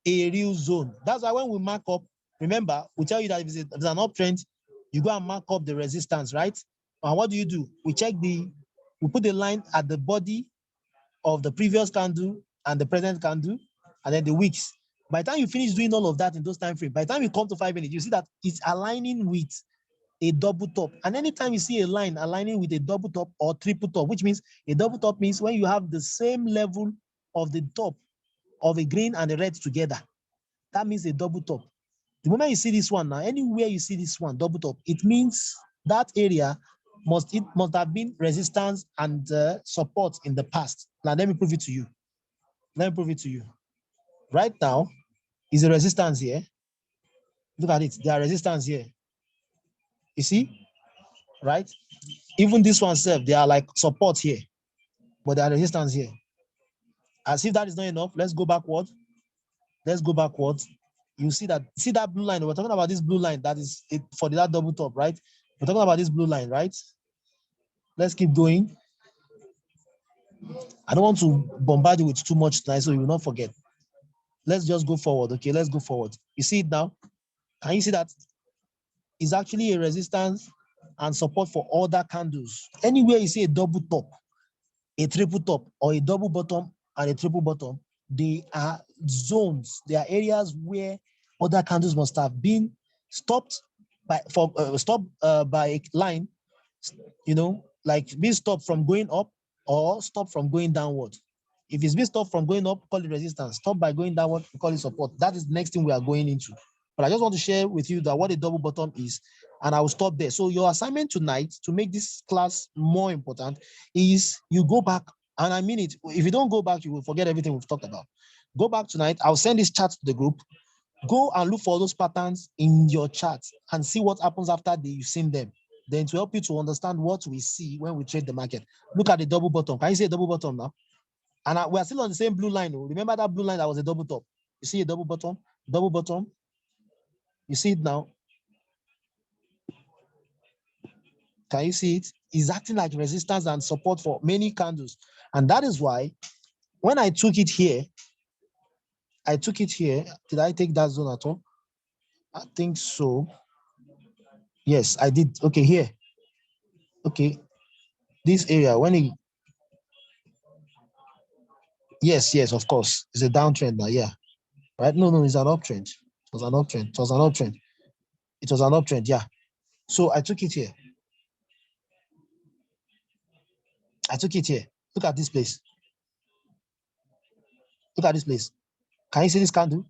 a real zone. That's why when we mark up, remember, we tell you that if there's an uptrend, you go and mark up the resistance, right? And what do? We put the line at the body of the previous candle and the present candle, and then the wicks. By the time you finish doing all of that in those time frames, by the time you come to 5 minutes, you see that it's aligning with a double top. And anytime you see a line aligning with a double top or triple top, which means a double top means when you have the same level of the top of a green and a red together, that means a double top. The moment you see this one now, anywhere you see this one double top, it means that area must have been resistance and support in the past. Now let me prove it to you. Let me prove it to you. Right now is a resistance here. Look at it. There are resistance here. You see, right? Even this one self, they are like support here, but there are resistance here. As if that is not enough, let's go backward. Let's go backward. You see that blue line. We're talking about this blue line that is it for that double top, right? We're talking about this blue line, right? Let's keep going. I don't want to bombard you with too much tonight, so you will not forget. Let's just go forward. Okay, let's go forward. You see it now? Can you see that? It's actually a resistance and support for other candles. Anywhere you see a double top, a triple top, or a double bottom and a triple bottom, they are zones. They are areas where other candles must have been stopped by by a line, you know, like being stopped from going up or stopped from going downward. If it's been stopped from going up, call it resistance. Stop by going downward, we call it support. That is the next thing we are going into. But I just want to share with you that what a double bottom is, and I will stop there. So your assignment tonight to make this class more important is you go back, and I mean it. If you don't go back, you will forget everything we've talked about. Go back tonight. I'll send this chart to the group. Go and look for those patterns in your chart and see what happens after you've seen them. Then to help you to understand what we see when we trade the market. Look at the double bottom. Can you see a double bottom now? And we are still on the same blue line. Remember that blue line that was a double top? You see a double bottom? Double bottom. You see it now? Can you see it? It's acting like resistance and support for many candles. And that is why when I took it here, did I take that zone at all? I think so. Yes, I did. Okay, here. Okay. This area, when it, yes, of course. It's a downtrend now, yeah. Right? No, it's an uptrend. It was an uptrend, yeah. So I took it here. Look at this place. Can you see this candle?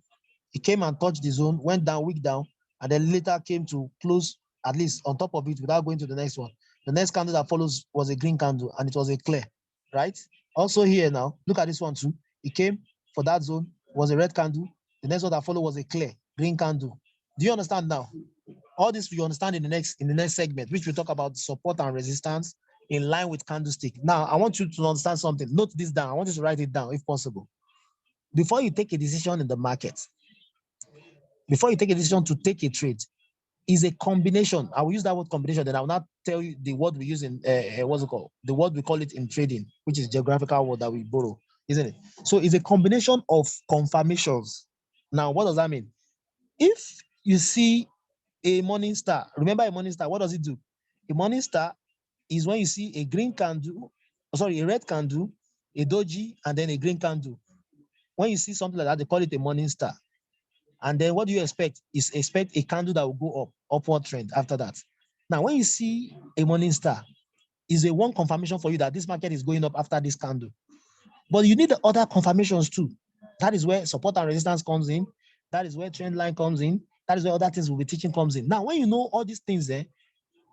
It came and touched the zone, went down, wick down, and then later came to close at least on top of it without going to the next one. The next candle that follows was a green candle, and it was a clear, right? Also here now, look at this one too. It came for that zone, was a red candle. The next one that followed was a clear green candle. Do you understand now? All this you understand in the next segment, which we talk about support and resistance in line with candlestick. Now, I want you to understand something. Note this down. I want you to write it down if possible. Before you take a decision in the market, before you take a decision to take a trade, is a combination. I will use that word combination, then I will not tell you the word we use in what's it called? The word we call it in trading, which is geographical word that we borrow, isn't it? So it's a combination of confirmations. Now, what does that mean? If you see a morning star, remember a morning star, what does it do? A morning star is when you see a green candle, a red candle, a doji, and then a green candle. When you see something like that, they call it a morning star. And then what do you expect? Is expect a candle that will go up, upward trend after that. Now, when you see a morning star, is a one confirmation for you that this market is going up after this candle. But you need the other confirmations too. That is where support and resistance comes in. That is where trend line comes in. That is where other things we'll be teaching comes in. Now, when you know all these things there,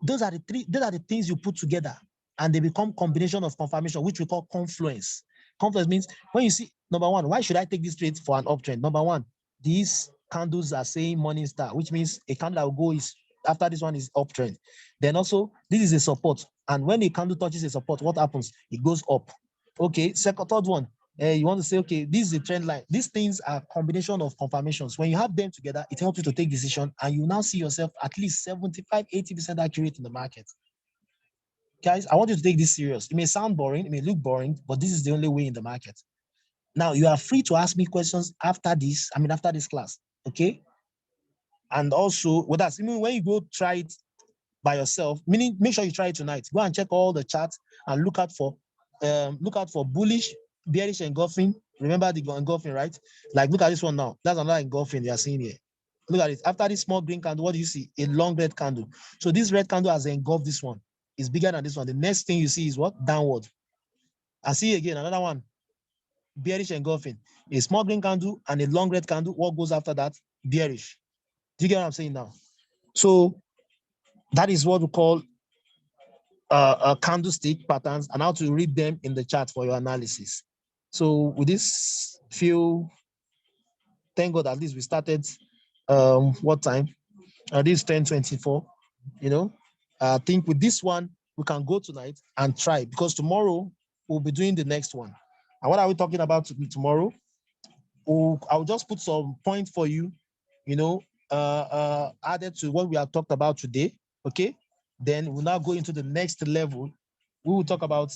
those are the things you put together and they become combination of confirmation, which we call confluence. Confluence means when you see, number one, why should I take this trade for an uptrend? Number one, these candles are saying morning star, which means a candle that will go is after this one is uptrend. Then also, this is a support. And when a candle touches a support, what happens? It goes up. Okay, third one, you want to say, okay, this is a trend line. These things are combination of confirmations. When you have them together, it helps you to take decision and you now see yourself at least 75, 80% accurate in the market. Guys, I want you to take this serious. It may sound boring, it may look boring, but this is the only way in the market. Now, you are free to ask me questions after this class, okay? And also, with that, even when you go try it by yourself, meaning make sure you try it tonight. Go and check all the charts and look out for bullish, bearish engulfing. Remember the engulfing, right? Like look at this one now. That's another engulfing you are seeing here. Look at it. After this small green candle, what do you see? A long red candle. So this red candle has engulfed this one. It's bigger than this one. The next thing you see is what? Downward. And see again, another one. Bearish engulfing. A small green candle and a long red candle. What goes after that? Bearish. Do you get what I'm saying now? So that is what we call candlestick patterns and how to read them in the chart for your analysis. So with this few, thank God at least we started what time? This 10:24. You know, I think with this one we can go tonight and try, because tomorrow we'll be doing the next one. And what are we talking about tomorrow? I'll just put some points for you, you know, added to what we have talked about today. Okay. Then we'll now go into the next level. We will talk about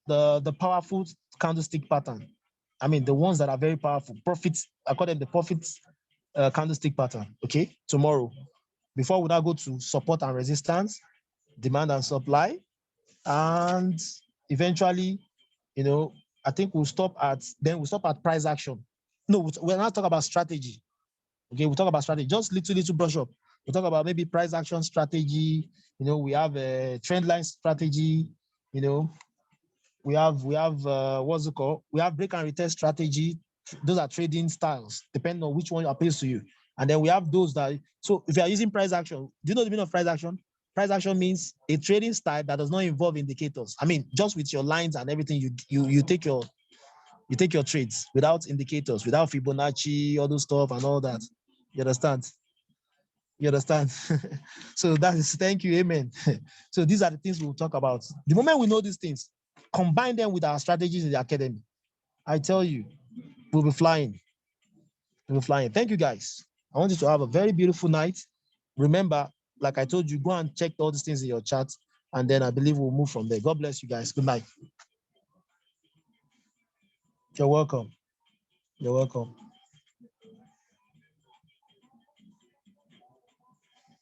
the powerful candlestick pattern. I mean, the ones that are very powerful. Profits, I call them the profits candlestick pattern. Okay. Tomorrow. Before we now go to support and resistance, demand and supply, and eventually, you know, I think we'll stop at price action. No, we're not talking about strategy. Okay, we'll talk about strategy, just little brush up. We'll talk about maybe price action strategy. You know, we have a trend line strategy. You know, we have what's it called? We have break and retest strategy. Those are trading styles, depending on which one appeals to you. And then we have those that, so if you are using price action, do you know the meaning of price action? Price action means a trading style that does not involve indicators. I mean, just with your lines and everything, you take your trades without indicators, without Fibonacci, all those stuff and all that. You understand? You understand? So that is, thank you, amen. So these are the things we'll talk about. The moment we know these things, combine them with our strategies in the academy, I tell you, we'll be flying. We'll be flying. Thank you, guys. I want you to have a very beautiful night. Remember, like I told you, go and check all these things in your chat, and then I believe we'll move from there. God bless you guys. Good night. You're welcome. You're welcome.